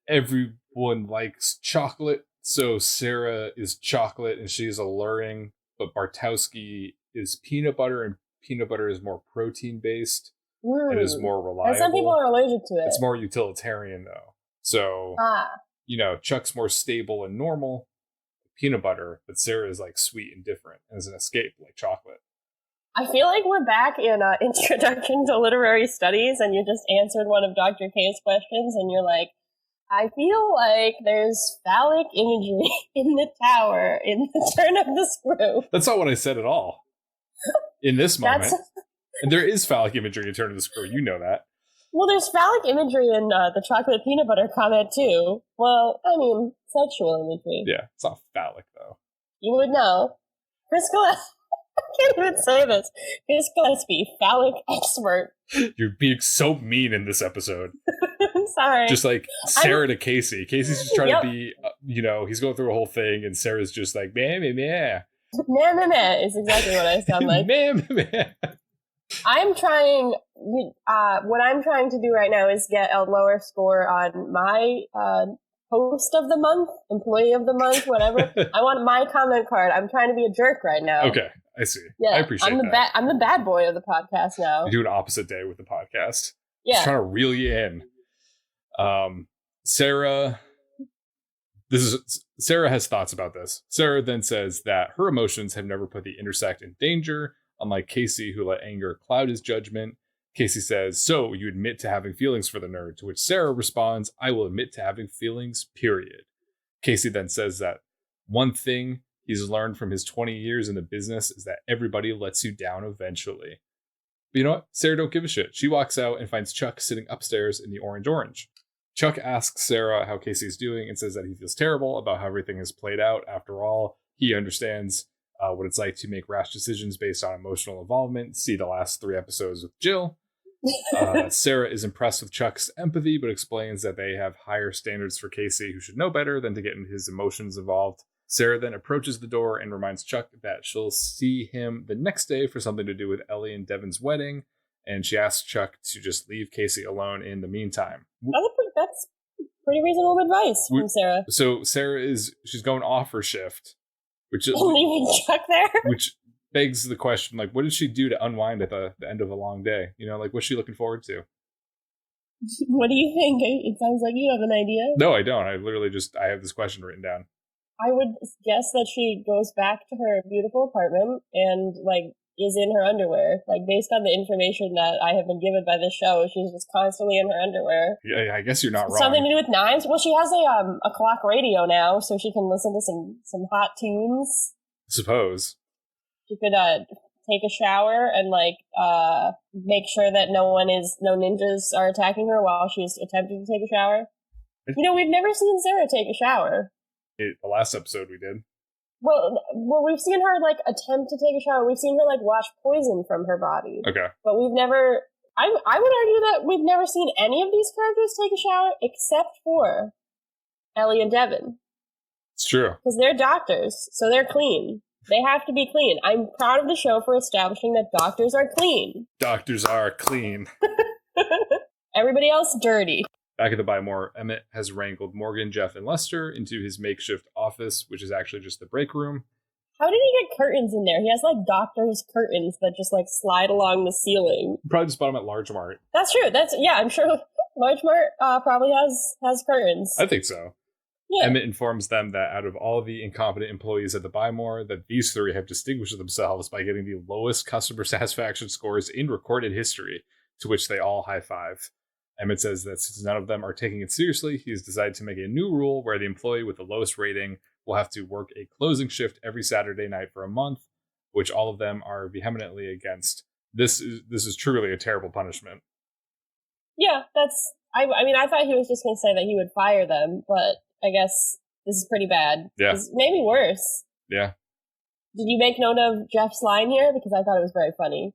Everyone likes chocolate, so Sarah is chocolate and she's alluring, but Bartowski is peanut butter, and peanut butter is more protein based and is more reliable. And some people are allergic to it. It's more utilitarian though. So, Chuck's more stable and normal, peanut butter, but Sarah is like sweet and different and is an escape like chocolate. I feel like we're back in Introduction to Literary Studies, and you just answered one of Dr. K's questions, and you're like, I feel like there's phallic imagery in the tower in the turn of the screw. That's not what I said at all. In this moment. And there is phallic imagery in Turn of the Screw. You know that. Well, there's phallic imagery in the chocolate peanut butter comment, too. Well, I mean, sexual imagery. Yeah, it's not phallic, though. You would know. Chris Gillespie. I can't even say this. Chris Gillespie, phallic expert. You're being so mean in this episode. I'm sorry. Just like Sarah to Casey. Casey's just trying to be, he's going through a whole thing, and Sarah's just like, meh, meh, meh. Meh, meh, meh is exactly what I sound like. Meh, meh, meh. I'm trying, what I'm trying to do right now is get a lower score on my host of the month, employee of the month, whatever. I want my comment card. I'm trying to be a jerk right now. Okay, I see. Yeah, I appreciate that. I'm the bad boy of the podcast now. You do an opposite day with the podcast. Yeah. Just trying to reel you in. Sarah has thoughts about this. Sarah then says that her emotions have never put the intersect in danger, unlike Casey, who let anger cloud his judgment. Casey says, so you admit to having feelings for the nerd, to which Sarah responds, I will admit to having feelings, period. Casey then says that one thing he's learned from his 20 years in the business is that everybody lets you down eventually. But you know what? Sarah don't give a shit. She walks out and finds Chuck sitting upstairs in the orange. Chuck asks Sarah how Casey's doing and says that he feels terrible about how everything has played out. After all, he understands what it's like to make rash decisions based on emotional involvement. See the last 3 episodes with Jill. Sarah is impressed with Chuck's empathy, but explains that they have higher standards for Casey, who should know better than to get his emotions involved. Sarah then approaches the door and reminds Chuck that she'll see him the next day for something to do with Ellie and Devin's wedding, and she asks Chuck to just leave Casey alone in the meantime. That's pretty reasonable advice from Sarah. So she's going off her shift, which is leaving Chuck there, which begs the question, like, what did she do to unwind at the end of a long day? Like, what's she looking forward to? What do you think? It sounds like you have an idea. No, I don't. I have this question written down. I would guess that she goes back to her beautiful apartment and, like, is in her underwear. Like, based on the information that I have been given by the show, she's just constantly in her underwear. Yeah, I guess you're not wrong. Something to do with knives? Well, she has a clock radio now, so she can listen to some hot tunes. I suppose. She could take a shower and, like, make sure that no ninjas are attacking her while she's attempting to take a shower. We've never seen Sarah take a shower. The last episode we did. Well, we've seen her, like, attempt to take a shower. We've seen her, like, wash poison from her body. Okay. But we've never... I would argue that we've never seen any of these characters take a shower except for Ellie and Devin. It's true. Because they're doctors, so they're clean. They have to be clean. I'm proud of the show for establishing that doctors are clean. Doctors are clean. Everybody else dirty. Back at the Buy More, Emmett has wrangled Morgan, Jeff, and Lester into his makeshift office, which is actually just the break room. How did he get curtains in there? He has, like, doctor's curtains that just, like, slide along the ceiling. Probably just bought them at Large Mart. That's true. I'm sure Large Mart probably has curtains. I think so. Yeah. Emmett informs them that out of all the incompetent employees at the Buy More, that these 3 have distinguished themselves by getting the lowest customer satisfaction scores in recorded history, to which they all high-five. Emmett says that since none of them are taking it seriously, he's decided to make a new rule where the employee with the lowest rating will have to work a closing shift every Saturday night for a month, which all of them are vehemently against. This is truly a terrible punishment. Yeah, I thought he was just going to say that he would fire them, but I guess this is pretty bad. Yeah. It's maybe worse. Yeah. Did you make note of Jeff's line here? Because I thought it was very funny.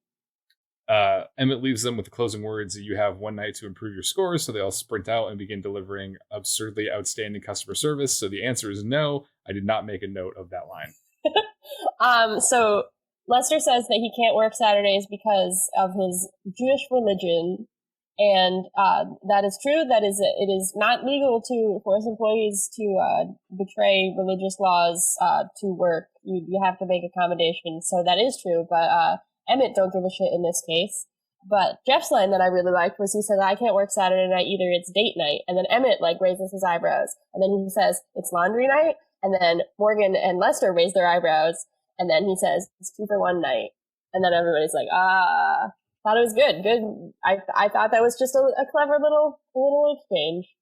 Emmett leaves them with the closing words, you have one night to improve your scores, so they all sprint out and begin delivering absurdly outstanding customer service. So the answer is no, I did not make a note of that line. So Lester says that he can't work Saturdays because of his Jewish religion, and that is true. It is not legal to force employees to betray religious laws to work. You have to make accommodations, so that is true, but Emmett don't give a shit in this case. But Jeff's line that I really liked was he said, I can't work Saturday night either, it's date night. And then Emmett, like, raises his eyebrows. And then he says, it's laundry night. And then Morgan and Lester raise their eyebrows. And then he says, it's 2 for 1 night. And then everybody's like, thought it was good. Good. I thought that was just a clever little exchange.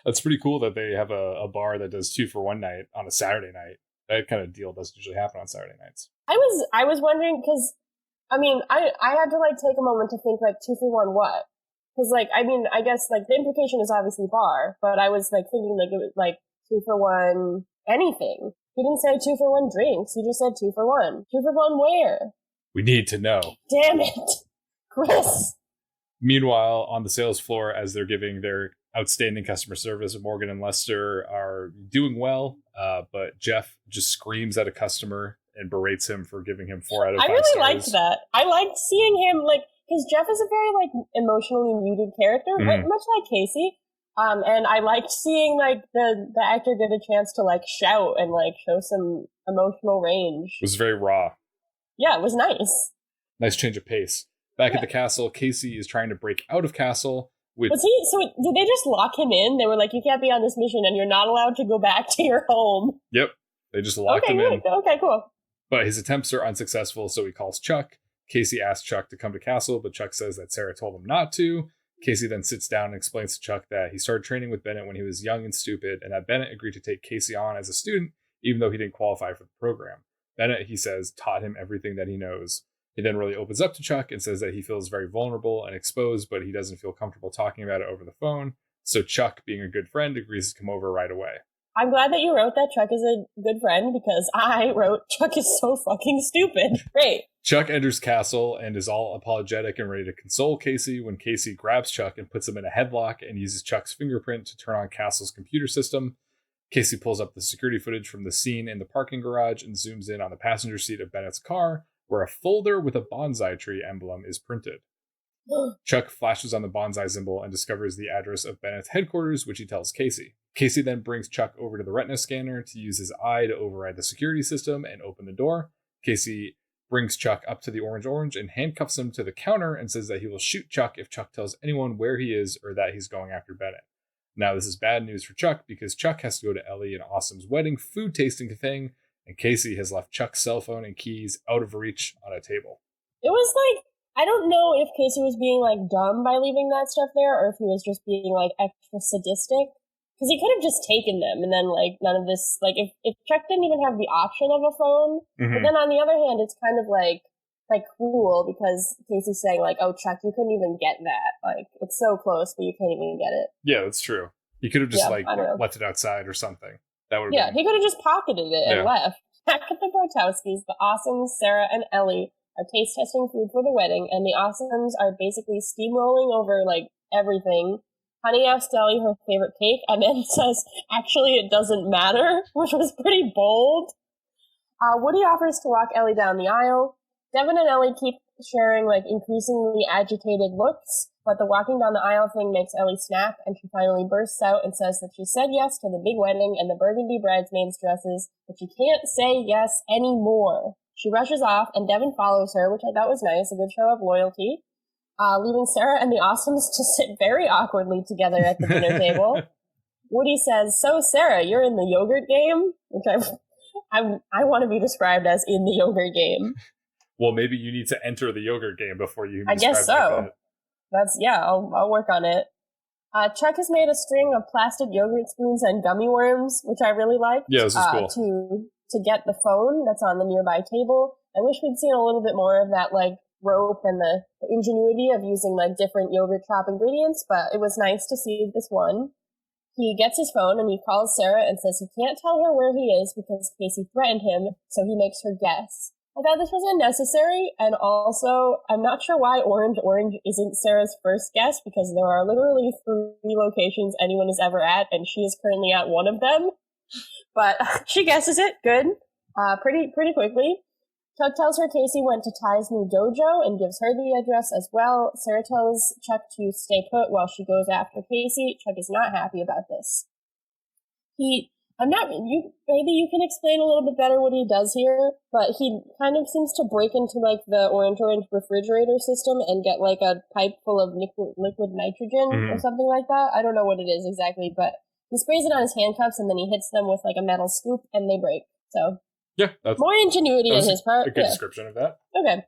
That's pretty cool that they have a bar that does 2 for 1 night on a Saturday night. That kind of deal doesn't usually happen on Saturday nights. I was wondering, because I mean, I had to, like, take a moment to think, like, 2 for 1 what? Because, like, I mean, I guess, like, the implication is obviously bar, but I was, like, thinking, like, it was, like, 2 for 1 anything. He didn't say 2-for-1 drinks. He just said 2-for-1. 2-for-1 where? We need to know. Damn it. Chris. Meanwhile, on the sales floor, as they're giving their outstanding customer service, Morgan and Lester are doing well, but Jeff just screams at a customer and berates him for giving him 4 out of 5 stars. I really stars. liked that. I liked seeing him, like, because Jeff is a very, like, emotionally muted character, much like Casey. And I liked seeing, like, the actor get a chance to, like, shout and, like, show some emotional range. It was very raw. Yeah, it was nice. Nice change of pace. Back at the castle, Casey is trying to break out of castle. So did they just lock him in? They were like, you can't be on this mission and you're not allowed to go back to your home. Yep. They just locked him in. Okay, cool. But his attempts are unsuccessful, so he calls Chuck. Casey asks Chuck to come to castle, but Chuck says that Sarah told him not to. Casey then sits down and explains to Chuck that he started training with Bennett when he was young and stupid, and that Bennett agreed to take Casey on as a student, even though he didn't qualify for the program. Bennett, he says, taught him everything that he knows. He then really opens up to Chuck and says that he feels very vulnerable and exposed, but he doesn't feel comfortable talking about it over the phone. So Chuck, being a good friend, agrees to come over right away. I'm glad that you wrote that Chuck is a good friend, because I wrote Chuck is so fucking stupid. Great. Chuck enters castle and is all apologetic and ready to console Casey when Casey grabs Chuck and puts him in a headlock and uses Chuck's fingerprint to turn on Castle's computer system. Casey pulls up the security footage from the scene in the parking garage and zooms in on the passenger seat of Bennett's car, where a folder with a bonsai tree emblem is printed. Chuck flashes on the bonsai symbol and discovers the address of Bennett's headquarters, which he tells Casey. Casey then brings Chuck over to the retina scanner to use his eye to override the security system and open the door. Casey brings Chuck up to the orange and handcuffs him to the counter and says that he will shoot Chuck if Chuck tells anyone where he is or that he's going after Bennett. Now, this is bad news for Chuck because Chuck has to go to Ellie and Awesome's wedding food tasting thing, and Casey has left Chuck's cell phone and keys out of reach on a table. It was like, I don't know if Casey was being, like, dumb by leaving that stuff there, or if he was just being, like, extra sadistic. Because he could have just taken them, and then, like, none of this, like, if Chuck didn't even have the option of a phone, but then on the other hand, it's kind of, like cool, because Casey's saying, like, oh, Chuck, you couldn't even get that. Like, it's so close, but you can't even get it. Yeah, that's true. You could have just, left it outside or something. That would he could have just pocketed it and left. Back at the Grotowskis, the Awesomes, Sarah, and Ellie are taste testing food for the wedding, and the Awesomes are basically steamrolling over, like, everything. Honey asks Ellie her favorite cake, and then says, actually, it doesn't matter, which was pretty bold. Woody offers to walk Ellie down the aisle. Devin and Ellie keep sharing, like, increasingly agitated looks, but the walking down the aisle thing makes Ellie snap, and she finally bursts out and says that she said yes to the big wedding and the burgundy bridesmaids' dresses, but she can't say yes anymore. She rushes off, and Devin follows her, which I thought was nice, a good show of loyalty, leaving Sarah and the Awesomes to sit very awkwardly together at the dinner table. Woody says, so Sarah, you're in the yogurt game? Which I want to be described as in the yogurt game. Well, maybe you need to enter the yogurt game before you I guess so. Like that. I'll work on it. Chuck has made a string of plastic yogurt spoons and gummy worms, which I really liked. Yeah, this is cool. To get the phone that's on the nearby table. I wish we'd seen a little bit more of that, like, rope and the ingenuity of using, like, different yogurt shop ingredients, but it was nice to see this one. He gets his phone and he calls Sarah and says he can't tell her where he is because Casey threatened him, so he makes her guess. I thought this was unnecessary, and also, I'm not sure why Orange isn't Sarah's first guess, because there are literally 3 locations anyone is ever at, and she is currently at one of them. But she guesses it, good, pretty quickly. Chuck tells her Casey went to Ty's new dojo and gives her the address as well. Sarah tells Chuck to stay put while she goes after Casey. Chuck is not happy about this. Maybe you can explain a little bit better what he does here, but he kind of seems to break into, like, the orange refrigerator system and get, like, a pipe full of liquid nitrogen or something like that. I don't know what it is exactly, but he sprays it on his handcuffs and then he hits them with, like, a metal scoop and they break. So, yeah, that's more ingenuity on his part. A good description of that. Okay.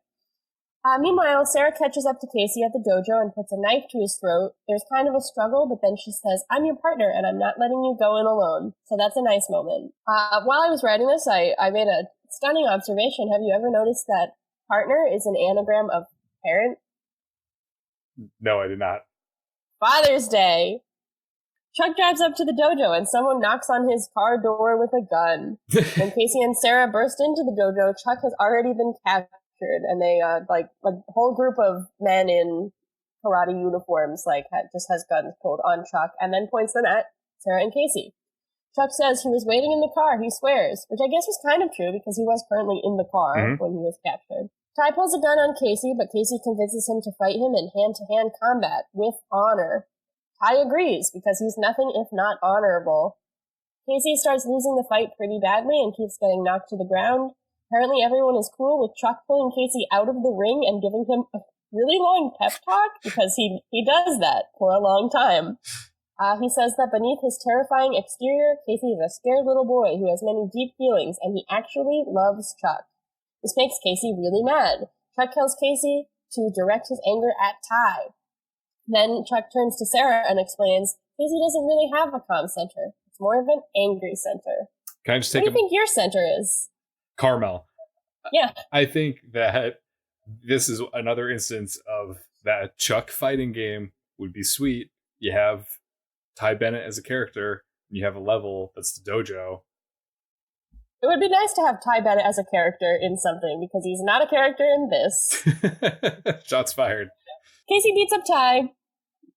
Meanwhile, Sarah catches up to Casey at the dojo and puts a knife to his throat. There's kind of a struggle, but then she says, I'm your partner and I'm not letting you go in alone. So that's a nice moment. While I was writing this, I made a stunning observation. Have you ever noticed that partner is an anagram of parent? No, I did not. Father's Day. Chuck drives up to the dojo and someone knocks on his car door with a gun. When Casey and Sarah burst into the dojo, Chuck has already been captured, and they like a whole group of men in karate uniforms just has guns pulled on Chuck and then points them at Sarah and Casey. Chuck says he was waiting in the car, he swears, which I guess was kind of true because he was currently in the car when he was captured. Ty pulls a gun on Casey, but Casey convinces him to fight him in hand-to-hand combat with honor. Ty agrees because he's nothing if not honorable. Casey starts losing the fight pretty badly and keeps getting knocked to the ground. Apparently everyone is cool with Chuck pulling Casey out of the ring and giving him a really long pep talk because he does that for a long time. He says that beneath his terrifying exterior, Casey is a scared little boy who has many deep feelings, and he actually loves Chuck. This makes Casey really mad. Chuck tells Casey to direct his anger at Ty. Then Chuck turns to Sarah and explains, Casey doesn't really have a calm center. It's more of an angry center. Can I just take What do you think your center is? Carmel. Yeah. I think that this is another instance of that Chuck fighting game would be sweet. You have Ty Bennett as a character, and you have a level that's the dojo. It would be nice to have Ty Bennett as a character in something, because he's not a character in this. Shots fired. Casey beats up Ty.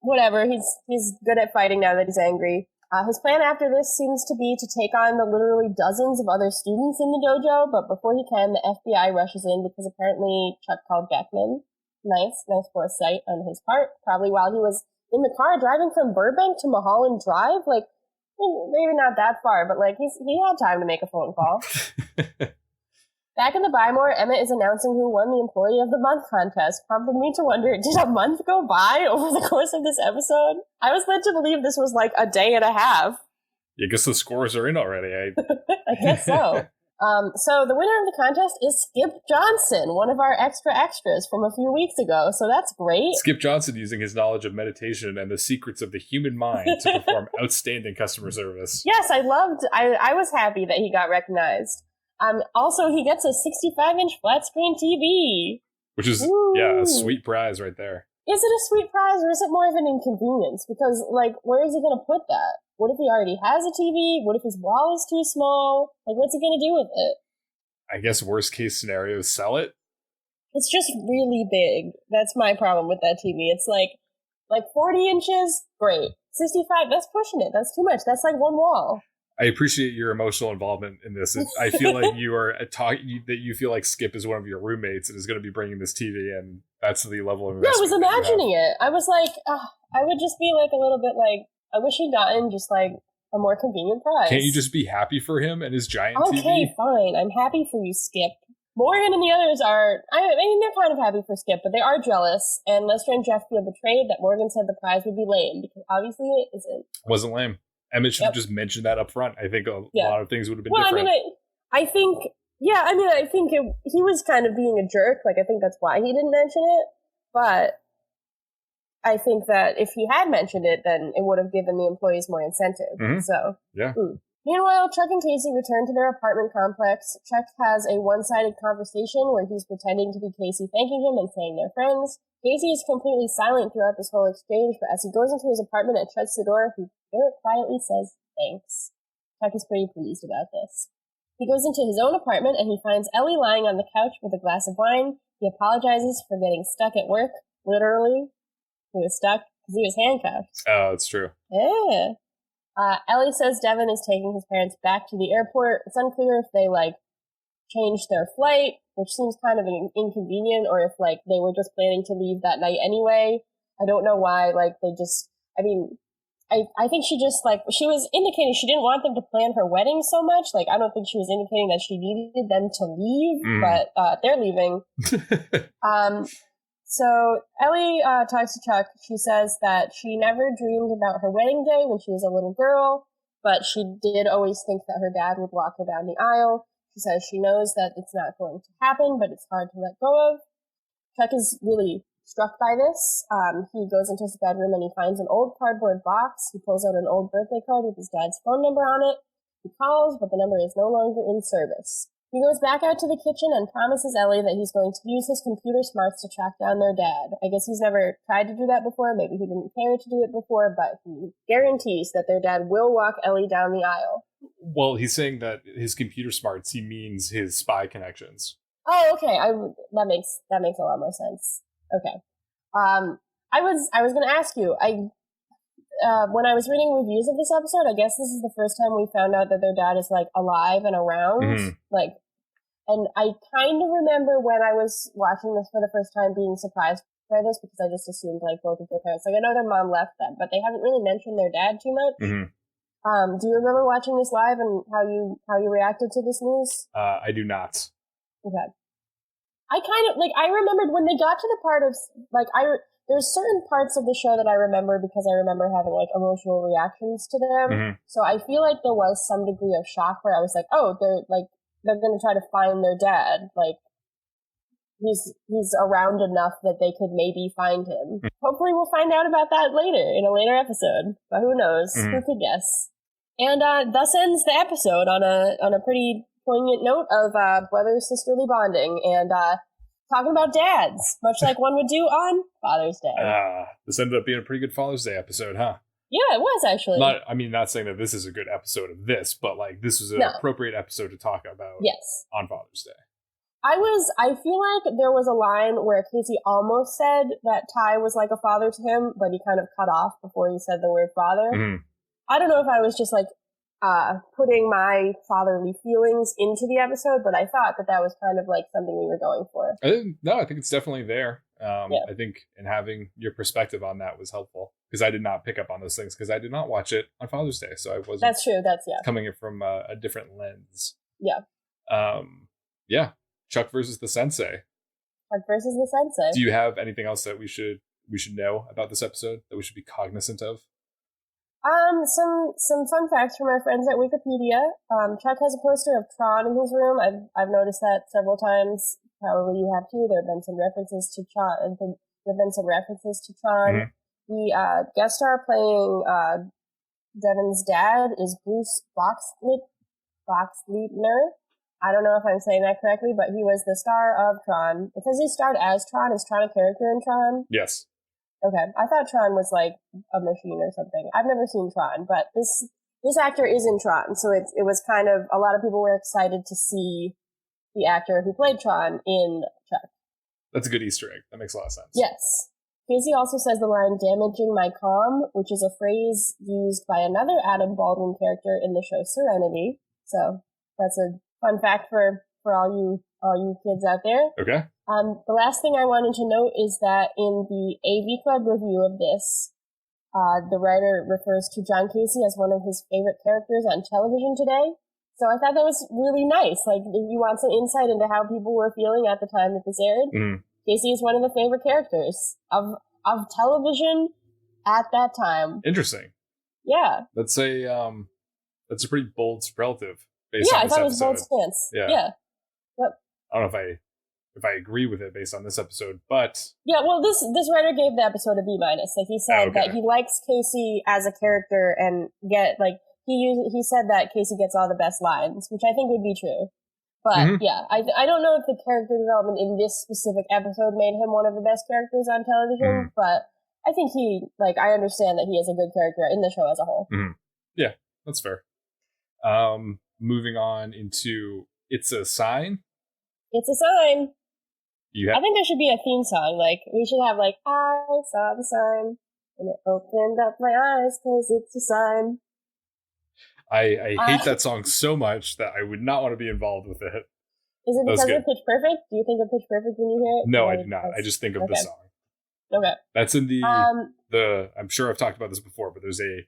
Whatever, he's good at fighting now that he's angry. His plan after this seems to be to take on the literally dozens of other students in the dojo, but before he can, the FBI rushes in because apparently Chuck called Beckman. Nice foresight on his part. Probably while he was in the car driving from Burbank to Mulholland Drive. Like, maybe not that far, but like he had time to make a phone call. Back in the Bymore, Emmett is announcing who won the Employee of the Month contest, prompting me to wonder, did a month go by over the course of this episode? I was led to believe this was like a day and a half. Yeah, I guess the scores are in already. I guess so. So the winner of the contest is Skip Johnson, one of our extras from a few weeks ago. So that's great. Skip Johnson using his knowledge of meditation and the secrets of the human mind to perform outstanding customer service. Yes, I was happy that he got recognized. Also, he gets a 65-inch flat screen TV. Which is, a sweet prize right there. Is it a sweet prize or is it more of an inconvenience? Because, like, where is he going to put that? What if he already has a TV? What if his wall is too small? Like, what's he going to do with it? I guess worst case scenario is sell it. It's just really big. That's my problem with that TV. It's like 40 inches, great. 65, that's pushing it. That's too much. That's like one wall. I appreciate your emotional involvement in this. I feel like you are talking that you feel like Skip is one of your roommates and is going to be bringing this TV, and that's the level of investment. Yeah, I was imagining it. I was like, I would just be like a little bit like, I wish he'd gotten just like a more convenient price. Can't you just be happy for him and his giant TV? Okay, fine. I'm happy for you, Skip. Morgan and the others are, I mean, they're kind of happy for Skip, but they are jealous, and Lester and Jeff feel betrayed that Morgan said the prize would be lame, because obviously it isn't. Wasn't lame. Emmett should have just mentioned that up front. I think a lot of things would have been different. I think he was kind of being a jerk. Like, I think that's why he didn't mention it. But I think that if he had mentioned it, then it would have given the employees more incentive. Mm-hmm. So, yeah. Meanwhile, Chuck and Casey return to their apartment complex. Chuck has a one-sided conversation where he's pretending to be Casey, thanking him and saying they're friends. Casey is completely silent throughout this whole exchange, but as he goes into his apartment and shuts the door, he very quietly says thanks. Chuck is pretty pleased about this. He goes into his own apartment and he finds Ellie lying on the couch with a glass of wine. He apologizes for getting stuck at work. Literally, he was stuck because he was handcuffed. Oh, that's true. Yeah. Ellie says Devin is taking his parents back to the airport. It's unclear if they, changed their flight, which seems kind of inconvenient, or if, they were just planning to leave that night anyway. I don't know why, they just, I think she just, she was indicating she didn't want them to plan her wedding so much. I don't think she was indicating that she needed them to leave, but they're leaving. So Ellie talks to Chuck. She says that she never dreamed about her wedding day when she was a little girl, but she did always think that her dad would walk her down the aisle. She says she knows that it's not going to happen, but it's hard to let go of. Chuck is really struck by this. He goes into his bedroom and he finds an old cardboard box. He pulls out an old birthday card with his dad's phone number on it. He calls, but the number is no longer in service. He goes back out to the kitchen and promises Ellie that he's going to use his computer smarts to track down their dad. I guess he's never tried to do that before. Maybe he didn't care to do it before, but he guarantees that their dad will walk Ellie down the aisle. Well, he's saying that his computer smarts, he means his spy connections. Oh, okay. That makes a lot more sense. Okay. I was going to ask you. When I was reading reviews of this episode, I guess this is the first time we found out that their dad is like alive and around. Mm-hmm. Like, and I kind of remember when I was watching this for the first time being surprised by this because I just assumed like both of their parents. Like I know their mom left them, but they haven't really mentioned their dad too much. Mm-hmm. Do you remember watching this live and how you reacted to this news? I do not. Okay. I kind of like I remembered when they got to the part of like there's certain parts of the show that I remember because I remember having like emotional reactions to them. Mm-hmm. So I feel like there was some degree of shock where I was like, oh, they're going to try to find their dad. Like he's around enough that they could maybe find him. Mm-hmm. Hopefully we'll find out about that later in a later episode, but who knows? Mm-hmm. Who could guess? And thus ends the episode on a pretty poignant note of brother sisterly bonding and talking about dads, much like one would do on Father's Day. This ended up being a pretty good Father's Day episode, huh? Yeah, it was actually. Not saying that this is a good episode of this, but like this is an appropriate episode to talk about. Yes. On Father's Day. I feel like there was a line where Casey almost said that Ty was like a father to him, but he kind of cut off before he said the word father. Mm-hmm. I don't know if I was just like putting my fatherly feelings into the episode, but I thought that was kind of like something we were going for. I think it's definitely there. I think in having your perspective on that was helpful because I did not pick up on those things because I did not watch it on Father's Day, so I wasn't. That's true. That's coming in from a different lens. Yeah. Chuck versus the Sensei. Chuck versus the Sensei. Do you have anything else that we should know about this episode that we should be cognizant of? Some fun facts from our friends at Wikipedia. Chuck has a poster of Tron in his room. I've noticed that several times. Probably you have too. There have been some references to Tron. Mm-hmm. The guest star playing Devin's dad is Bruce Boxleitner. I don't know if I'm saying that correctly, but he was the star of Tron. It says he starred as Tron. Is Tron a character in Tron? Yes. Okay, I thought Tron was like a machine or something. I've never seen Tron, but this actor is in Tron, so it was kind of a lot of people were excited to see the actor who played Tron in Chuck. That's a good Easter egg. That makes a lot of sense. Yes. Casey also says the line "damaging my calm," which is a phrase used by another Adam Baldwin character in the show Serenity. So that's a fun fact for all you kids out there. Okay. The last thing I wanted to note is that in the AV Club review of this, the writer refers to John Casey as one of his favorite characters on television today. So I thought that was really nice. Like, if you want some insight into how people were feeling at the time that this aired, Casey is one of the favorite characters of television at that time. Interesting. Yeah. That's a pretty bold relative based on this episode. Yeah, I thought it was a bold stance. Yeah. Yep. I don't know if I agree with it based on this episode, but yeah, well, this writer gave the episode a B-. Like he said that he likes Casey as a character and he said that Casey gets all the best lines, which I think would be true. But yeah, I don't know if the character development in this specific episode made him one of the best characters on television, but I think I understand that he is a good character in the show as a whole. Yeah, that's fair. Moving on into It's a Sign. It's a sign. I think there should be a theme song. Like, we should have, like, I saw the sign, and it opened up my eyes, because it's a sign. I hate that song so much that I would not want to be involved with it. Is it because of Pitch Perfect? Do you think of Pitch Perfect when you hear it? No, I do not. I just think of the song. Okay. That's in the I'm sure I've talked about this before, but there's a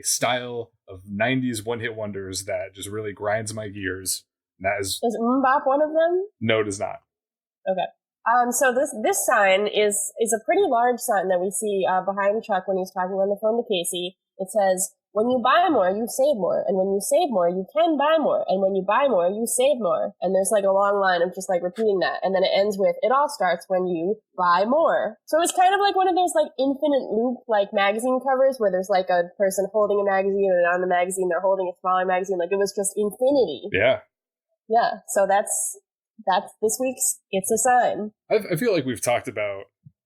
style of 90s one-hit wonders that just really grinds my gears. And that is MMMBop one of them? No, it is not. Okay. So this sign is a pretty large sign that we see behind Chuck when he's talking on the phone to Casey. It says, "When you buy more, you save more, and when you save more, you can buy more, and when you buy more, you save more." And there's like a long line of just like repeating that, and then it ends with, "It all starts when you buy more." So it's kind of like one of those like infinite loop like magazine covers where there's like a person holding a magazine, and on the magazine they're holding a smaller magazine. Like, it was just infinity. Yeah. Yeah, so that's this week's It's a Sign. I feel like we've talked about,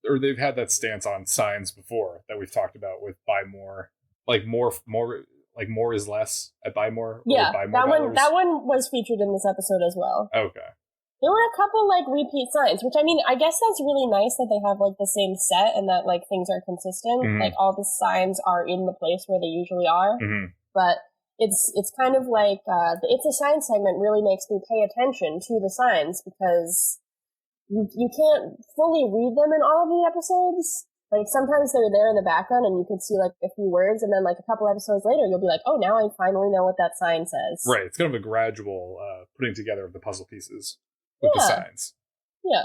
or they've had that stance on signs before that we've talked about with buy more, like more, like more is less at buy more. Yeah, or buy more that one was featured in this episode as well. Okay. There were a couple like repeat signs, which I mean, I guess that's really nice that they have like the same set and that like things are consistent. Mm-hmm. Like all the signs are in the place where they usually are. Mm-hmm. But it's kind of like the It's a Sign segment really makes me pay attention to the signs because you can't fully read them in all of the episodes. Like sometimes they're there in the background and you could see like a few words, and then like a couple episodes later you'll be like, oh, now I finally know what that sign says. Right. It's kind of a gradual putting together of the puzzle pieces with the signs.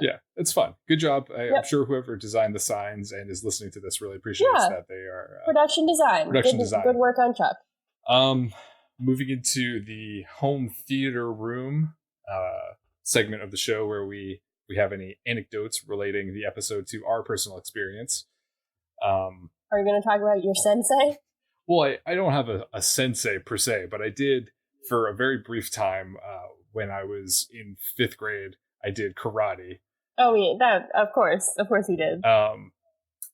Yeah, it's fun. Good job. I'm sure whoever designed the signs and is listening to this really appreciates that they are production design. Good work on Chuck. Moving into the home theater room segment of the show where we have any anecdotes relating the episode to our personal experience. Are you going to talk about your sensei? Well, I don't have a sensei per se, but I did for a very brief time when I was in 5th grade. I did karate. Oh yeah, that of course you did.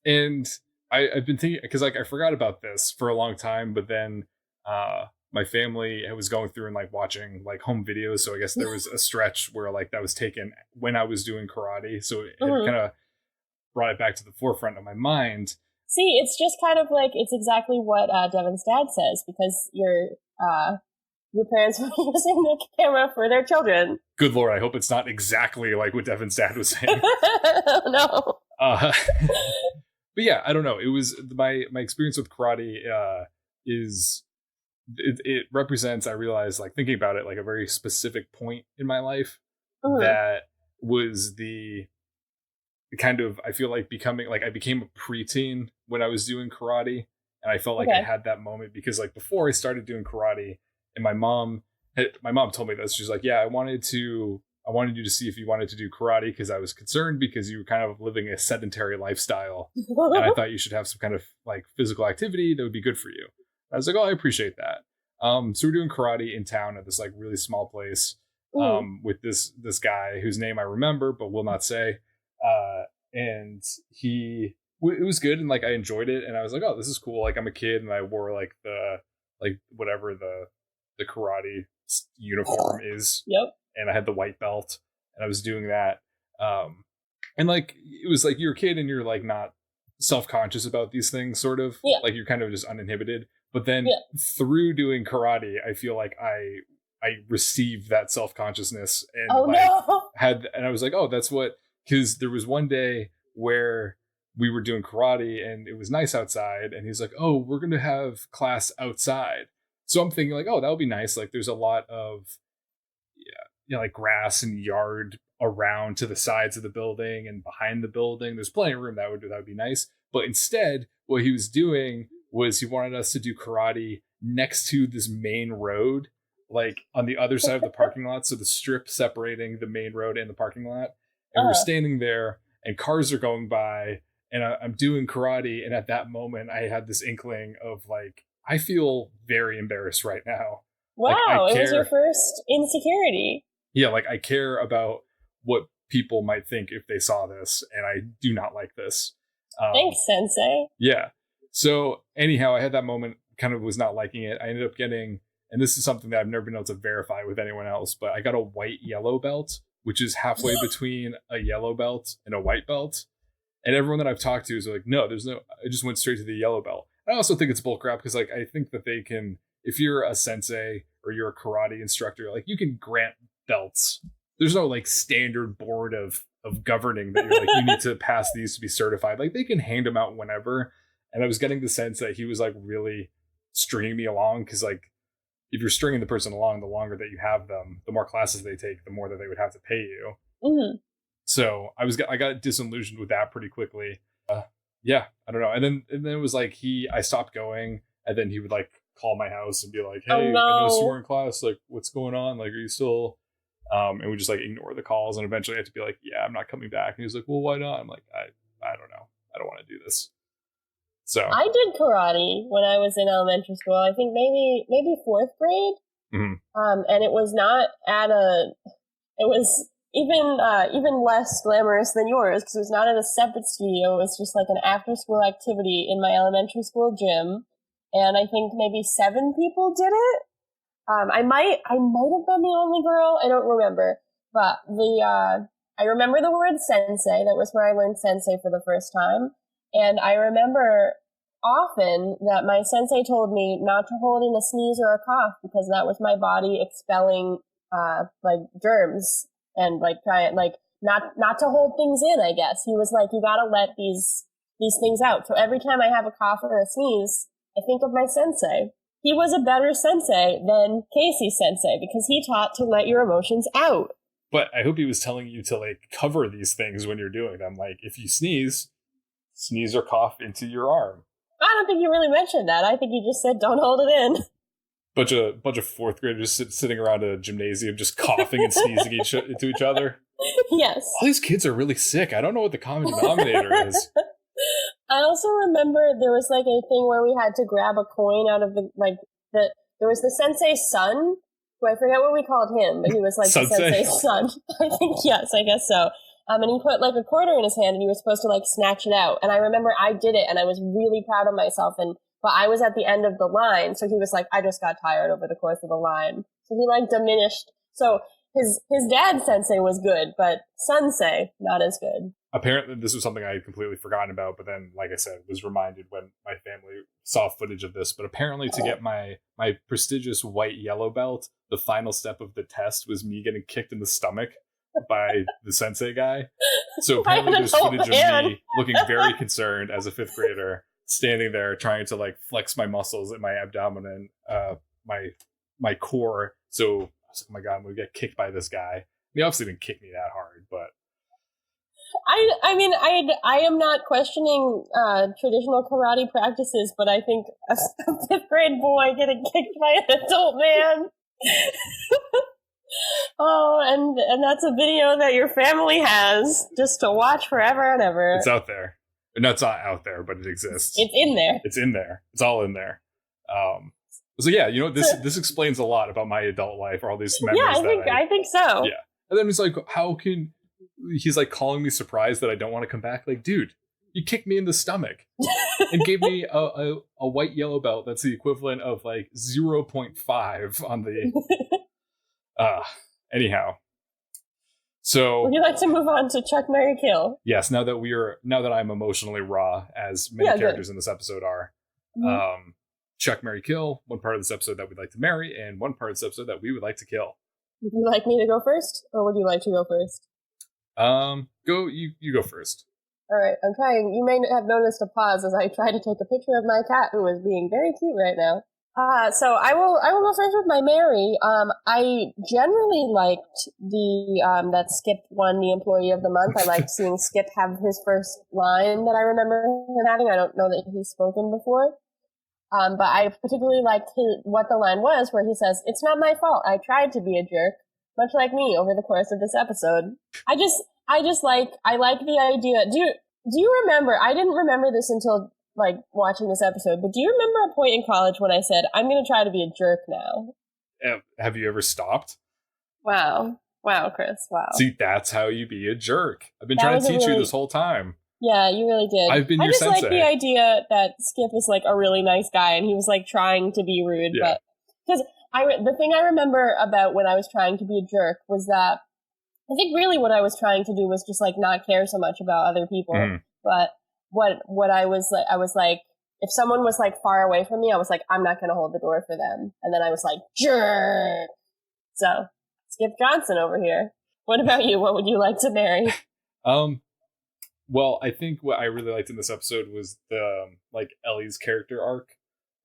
And I've been thinking because like I forgot about this for a long time, but then my family was going through and like watching like home videos, so I guess there was a stretch where like that was taken when I was doing karate, so it kind of brought it back to the forefront of my mind. See, it's just kind of like it's exactly what Devin's dad says because your parents were using the camera for their children. Good Lord, I hope it's not exactly like what Devin's dad was saying. No. But yeah, I don't know. It was my experience with karate is it represents, I realize, like thinking about it, like a very specific point in my life that was the kind of, I feel like becoming like I became a preteen when I was doing karate, and I felt like I had that moment because like before I started doing karate, and my mom told me this. She's like, yeah, I wanted you to see if you wanted to do karate because I was concerned because you were kind of living a sedentary lifestyle, and I thought you should have some kind of like physical activity that would be good for you. I was like, oh, I appreciate that. So we're doing karate in town at this like really small place with this guy whose name I remember but will not say. And it was good, and like I enjoyed it, and I was like, oh, this is cool. Like I'm a kid, and I wore like whatever the karate uniform is. Yep. And I had the white belt, and I was doing that. And like it was like you're a kid, and you're like not self-conscious about these things, sort of. Yeah. Like you're kind of just uninhibited. But then through doing karate, I feel like I received that self-consciousness and and I was like, oh, that's what, because there was one day where we were doing karate and it was nice outside, and he's like, oh, we're going to have class outside. So I'm thinking like, oh, that would be nice. Like there's a lot of, like grass and yard around to the sides of the building and behind the building. There's plenty of room that would be nice. But instead, what he was doing was he wanted us to do karate next to this main road, like on the other side of the parking lot. So the strip separating the main road and the parking lot. And we're standing there and cars are going by, and I'm doing karate. And at that moment, I had this inkling of like, I feel very embarrassed right now. Wow, like, it was your first insecurity. Yeah, like I care about what people might think if they saw this, and I do not like this. Thanks, Sensei. Yeah. So anyhow, I had that moment, kind of was not liking it. I ended up getting, and this is something that I've never been able to verify with anyone else, but I got a white yellow belt, which is halfway between a yellow belt and a white belt. And everyone that I've talked to is like, no, I just went straight to the yellow belt. I also think it's bullcrap because like I think that they can, if you're a sensei or you're a karate instructor, like you can grant belts. There's no like standard board of governing that you're like, you need to pass these to be certified. Like they can hand them out whenever. And I was getting the sense that he was like really stringing me along because like if you're stringing the person along, the longer that you have them, the more classes they take, the more that they would have to pay you. Mm-hmm. So I got disillusioned with that pretty quickly. Yeah, I don't know. And then it was like I stopped going, and then he would like call my house and be like, hey, I noticed you were in class. Like, what's going on? Like, are you still? And we just like ignore the calls, and eventually I had to be like, yeah, I'm not coming back. And he was like, well, why not? I'm like, I don't know. I don't want to do this. So I did karate when I was in elementary school. I think maybe 4th grade. And it was not it was even less glamorous than yours, because it was not at a separate studio. It was just like an after-school activity in my elementary school gym, and I think maybe 7 people did it. I might have been the only girl. I don't remember, but I remember the word sensei. That was where I learned sensei for the first time, and I remember often that my sensei told me not to hold in a sneeze or a cough, because that was my body expelling like germs, and like not to hold things in. I guess he was like, you gotta let these things out. So every time I have a cough or a sneeze, I think of my sensei. He was a better sensei than Casey sensei, because he taught to let your emotions out. But I hope he was telling you to like cover these things when you're doing them. Like if you sneeze or cough into your arm. I don't think you really mentioned that. I think you just said don't hold it in. Bunch of 4th graders sitting around a gymnasium just coughing and sneezing into each other. Yes. All these kids are really sick. I don't know what the common denominator is. I also remember there was like a thing where we had to grab a coin out of there was the sensei's son, who I forget what we called him, but he was like the sensei's son. I think, yes, I guess so. And he put like a quarter in his hand, and he was supposed to like snatch it out. And I remember I did it, and I was really proud of myself. But I was at the end of the line, so he was like, I just got tired over the course of the line. So he like diminished. So his dad sensei was good, but sensei not as good. Apparently, this was something I had completely forgotten about, but then, like I said, was reminded when my family saw footage of this. But apparently, to get my prestigious white yellow belt, the final step of the test was me getting kicked in the stomach by the sensei guy. So apparently, there's footage of me looking very concerned as a 5th grader, standing there trying to like flex my muscles in my abdomen, my core. So I was like, oh my god, I'm gonna get kicked by this guy. He obviously didn't kick me that hard, but. I mean, I am not questioning traditional karate practices, but I think a 5th grade boy getting kicked by an adult man. Oh, and that's a video that your family has just to watch forever and ever. It's out there. No, it's not out there, but it exists. It's in there. It's in there. It's all in there. So yeah, this explains a lot about my adult life, or all these memories. Yeah, I think so. Yeah, and then he's like, he's like calling me surprised that I don't want to come back. Like, dude, you kicked me in the stomach and gave me a white yellow belt. That's the equivalent of like 0.5 on the. Anyhow. So would you like to move on to Chuck, Marry, Kill? Yes, now that I'm emotionally raw, as many characters in this episode are. Mm-hmm. Chuck, Marry, Kill, one part of this episode that we'd like to marry, and one part of this episode that we would like to kill. Would you like me to go first, or would you like to go first? You go first. All right, I'm trying. You may have noticed a pause as I try to take a picture of my cat, who is being very cute right now. So I will go first with my Mary. I generally liked that Skip won the Employee of the Month. I liked seeing Skip have his first line that I remember him having. I don't know that he's spoken before. But I particularly liked what the line was, where he says, "It's not my fault. I tried to be a jerk," much like me over the course of this episode. I like the idea. Do you remember? I didn't remember this until like watching this episode, but do you remember a point in college when I said, I'm going to try to be a jerk now? Have you ever stopped? Wow, Chris. Wow. See, that's how you be a jerk. I've been trying to teach you this whole time. Yeah, you really did. I've been your sensei. I just like the idea that Skip is like a really nice guy, and he was like trying to be rude, but because the thing I remember about when I was trying to be a jerk was that I think really what I was trying to do was just like not care so much about other people. But what I was like, if someone was like far away from me, I was like, I'm not going to hold the door for them. And then I was like, jerk. So Skip Johnson over here. What about you? What would you like to marry? Well, I think what I really liked in this episode was the like Ellie's character arc,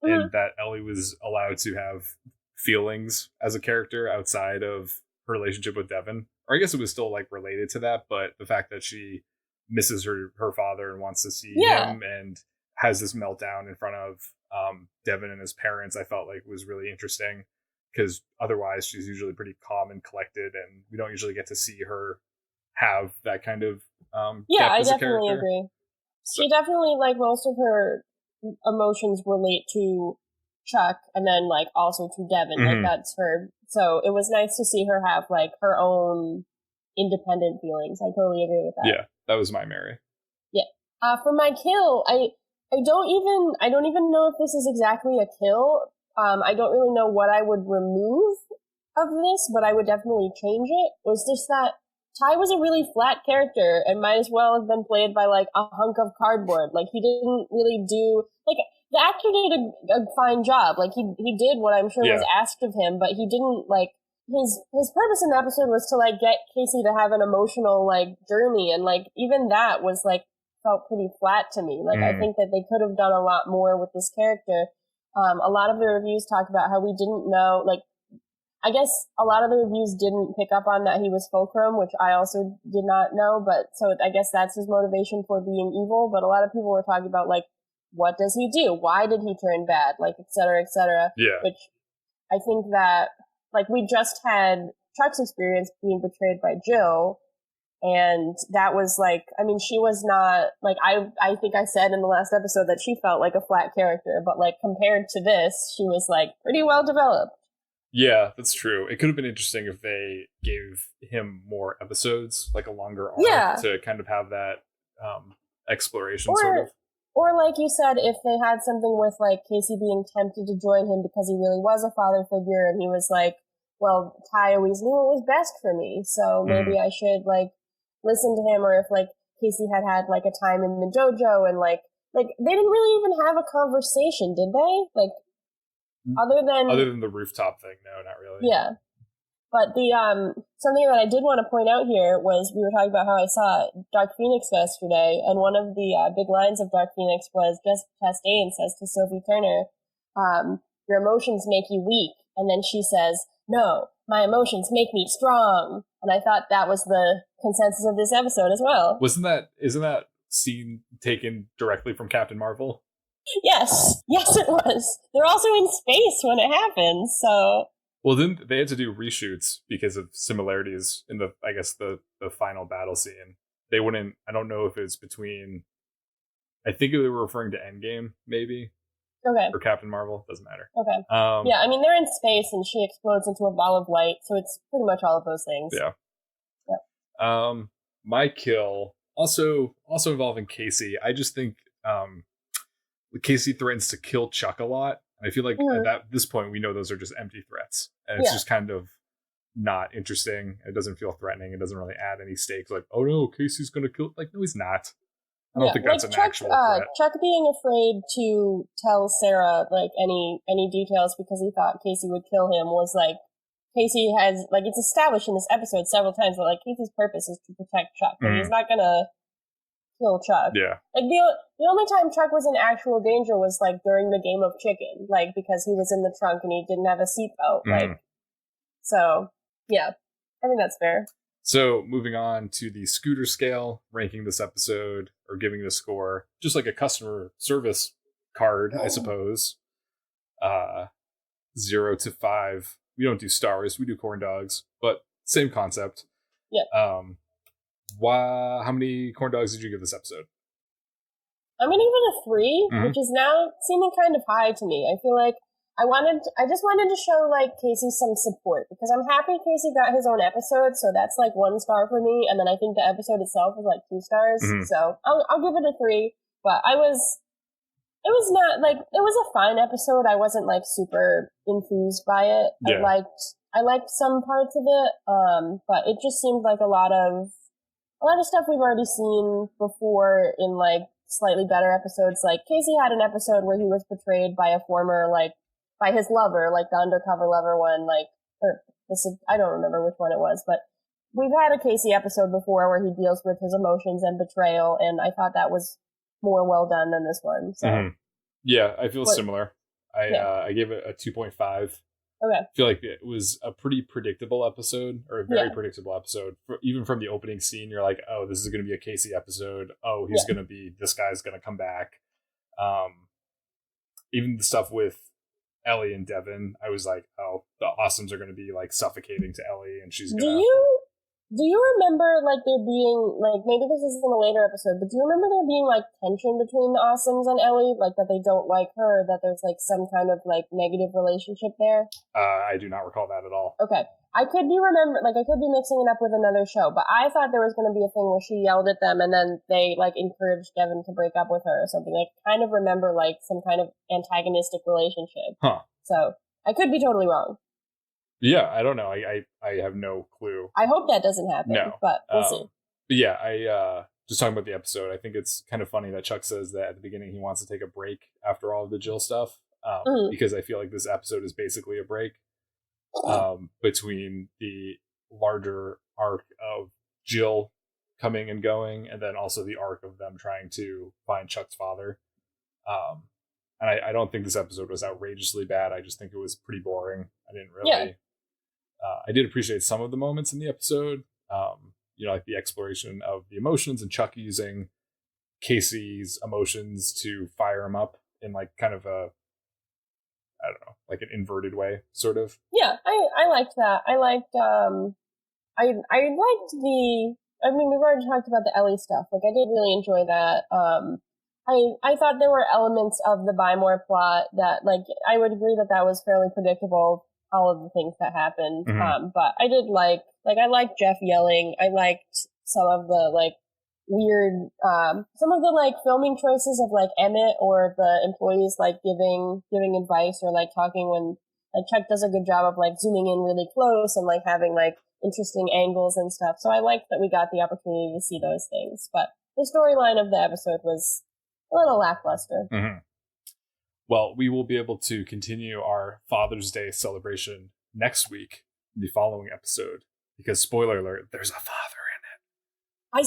and that Ellie was allowed to have feelings as a character outside of her relationship with Devin. Or I guess it was still like related to that, but the fact that she misses her father and wants to see him and has this meltdown in front of Devin and his parents, I felt like was really interesting, because otherwise she's usually pretty calm and collected, and we don't usually get to see her have that kind of depth I as a definitely character. Agree. She definitely, like, most of her emotions relate to Chuck, and then like also to Devin. Like that's her. So it was nice to see her have like her own independent feelings. I totally agree with that. Yeah, that was my Mary. Yeah. For my kill, I don't even know if this is exactly a kill. I don't really know what I would remove of this, but I would definitely change it. It was just that Ty was a really flat character and might as well have been played by like a hunk of cardboard. Like he didn't really do like the actor did a fine job. Like he did what I'm sure was asked of him, but he didn't like his purpose in the episode was to like get Casey to have an emotional like journey, and like even that was like felt pretty flat to me. Like I think that they could have done a lot more with this character. A lot of the reviews talk about how we didn't know, like, I guess a lot of the reviews didn't pick up on that he was Fulcrum, which I also did not know, but so I guess that's his motivation for being evil. But a lot of people were talking about, like, what does he do? Why did he turn bad? Like, et cetera, et cetera. Yeah. Which I think that, like, we just had Chuck's experience being betrayed by Jill. And that was like, I mean, she was not, like, I think I said in the last episode that she felt like a flat character, but like compared to this, she was like pretty well developed. Yeah, that's true. It could have been interesting if they gave him more episodes, like a longer arc to kind of have that exploration sort of. Or like you said, if they had something with like Casey being tempted to join him because he really was a father figure and he was like, well, Ty always knew what was best for me, so maybe I should like listen to him, or if like Casey had like a time in the dojo and like they didn't really even have a conversation, did they? Like other than the rooftop thing, no, not really. Yeah, but the something that I did want to point out here was we were talking about how I saw Dark Phoenix yesterday, and one of the big lines of Dark Phoenix was Jessica Chastain says to Sophie Turner, "Your emotions make you weak," and then she says, "No, my emotions make me strong." And I thought that was the consensus of this episode as well. Isn't that scene taken directly from Captain Marvel? Yes, it was. They're also in space when it happens, so. Well, then they had to do reshoots because of similarities in the final battle scene. They wouldn't. I don't know if it's between. I think they were referring to Endgame, maybe. Okay. Or Captain Marvel, doesn't matter. Okay. Yeah, I mean they're in space and she explodes into a ball of light, so it's pretty much all of those things. Yeah. Yep. My kill also involving Casey. I just think Casey threatens to kill Chuck a lot. And I feel like at this point we know those are just empty threats, and it's just kind of not interesting. It doesn't feel threatening. It doesn't really add any stakes. Like, oh no, Casey's gonna kill. Like, no, he's not. I don't think that's an actual threat. Chuck being afraid to tell Sarah like any details because he thought Casey would kill him was like Casey has like it's established in this episode several times that like Casey's purpose is to protect Chuck. And he's not gonna kill Chuck. Yeah. Like the only time Chuck was in actual danger was like during the game of chicken, like because he was in the trunk and he didn't have a seatbelt. Like so yeah. I think that's fair. So moving on to the Scooter scale, ranking this episode or giving the score, just like a customer service card, I suppose. 0 to 5. We don't do stars, we do corn dogs, but same concept. Yep. How many corn dogs did you give this episode? I'm gonna give it a 3, which is now seeming kind of high to me. I feel like I just wanted to show like Casey some support because I'm happy Casey got his own episode, so that's like 1 star for me, and then I think the episode itself is like 2 stars, so I'll give it a 3. But it was not like it was a fine episode. I wasn't like super enthused by it. Yeah. I liked some parts of it, but it just seemed like a lot of stuff we've already seen before in like slightly better episodes. Like Casey had an episode where he was betrayed by a former by his lover, like the undercover lover one, I don't remember which one it was, but we've had a Casey episode before where he deals with his emotions and betrayal, and I thought that was more well done than this one. So. Yeah, I feel similar. I gave it a 2.5. Okay. I feel like it was a pretty predictable episode, or a very predictable episode. Even from the opening scene, you're like, oh, this is going to be a Casey episode. Oh, this guy's going to come back. Even the stuff with Ellie and Devin, I was like, oh, the Awesomes are going to be like suffocating to Ellie, and she's gonna. Do you remember, like, there being, like, maybe this is in a later episode, but do you remember there being, like, tension between the Awesomes and Ellie? Like, that they don't like her, that there's, like, some kind of, like, negative relationship there? I do not recall that at all. Okay. I could be mixing it up with another show, but I thought there was going to be a thing where she yelled at them and then they, like, encouraged Devin to break up with her or something. I kind of remember, like, some kind of antagonistic relationship. Huh. So, I could be totally wrong. Yeah, I don't know. I have no clue. I hope that doesn't happen, but we'll see. But yeah, I just talking about the episode, I think it's kind of funny that Chuck says that at the beginning he wants to take a break after all of the Jill stuff, because I feel like this episode is basically a break between the larger arc of Jill coming and going, and then also the arc of them trying to find Chuck's father. And I don't think this episode was outrageously bad. I just think it was pretty boring. I didn't really... Yeah. I did appreciate some of the moments in the episode, like the exploration of the emotions and Chuck using Casey's emotions to fire him up in like kind of a, I don't know, like an inverted way, sort of. Yeah, I liked that. I liked we've already talked about the Ellie stuff. Like, I did really enjoy that. I thought there were elements of the Buy More plot that, like, I would agree that was fairly predictable, all of the things that happened. Mm-hmm. But I did I liked Jeff yelling. I liked some of the, like, weird, some of the, like, filming choices of, like, Emmett or the employees, like, giving advice or, like, talking when, like, Chuck does a good job of, like, zooming in really close and, like, having, like, interesting angles and stuff. So I liked that we got the opportunity to see those things. But the storyline of the episode was a little lackluster. Mm-hmm. Well, we will be able to continue our Father's Day celebration next week, in the following episode, because spoiler alert, there's a father in it. I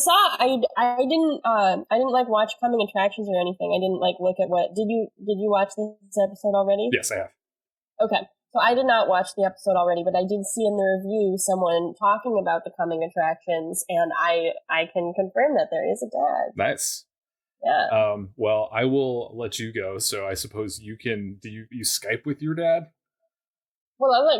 didn't like watch coming attractions or anything. I didn't like look at did you watch this episode already? Yes, I have. Okay. So I did not watch the episode already, but I did see in the review someone talking about the coming attractions, and I can confirm that there is a dad. Nice. Yeah. Well, I will let you go. So I suppose you can. Do you Skype with your dad? Well,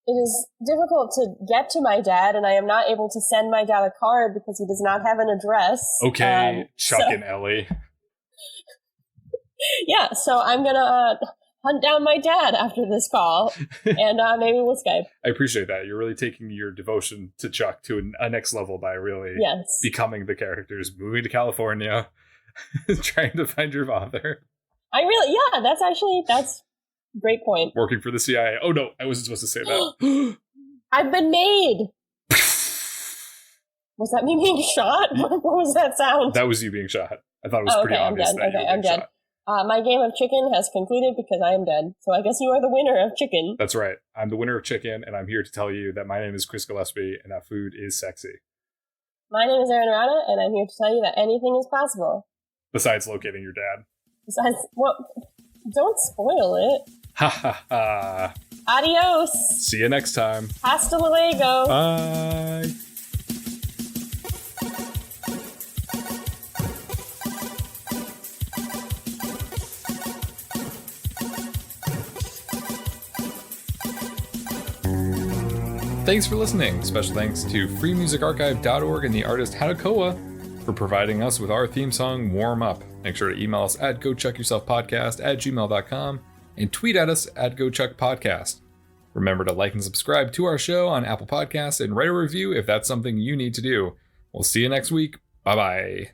it is difficult to get to my dad, and I am not able to send my dad a card because he does not have an address. Okay, Chuck and Ellie. Yeah, so I'm gonna hunt down my dad after this call, and maybe we'll Skype. I appreciate that. You're really taking your devotion to Chuck to a next level by really becoming the characters, moving to California, trying to find your father. That's a great point. Working for the CIA. Oh no, I wasn't supposed to say that. I've been made! Was that me being shot? What was that sound? That was you being shot. I thought it was pretty obvious that you were being shot. My game of chicken has concluded because I am dead. So I guess you are the winner of chicken. That's right. I'm the winner of chicken, and I'm here to tell you that my name is Chris Gillespie, and that food is sexy. My name is Erin, and I'm here to tell you that anything is possible. Besides locating your dad. Don't spoil it. Ha ha ha. Adios. See you next time. Hasta luego. Bye. Thanks for listening. Special thanks to freemusicarchive.org and the artist Hanakoa for providing us with our theme song, Warm Up. Make sure to email us at gochuckyourselfpodcast@gmail.com and tweet at us at gochuckpodcast. Remember to like and subscribe to our show on Apple Podcasts and write a review if that's something you need to do. We'll see you next week. Bye-bye.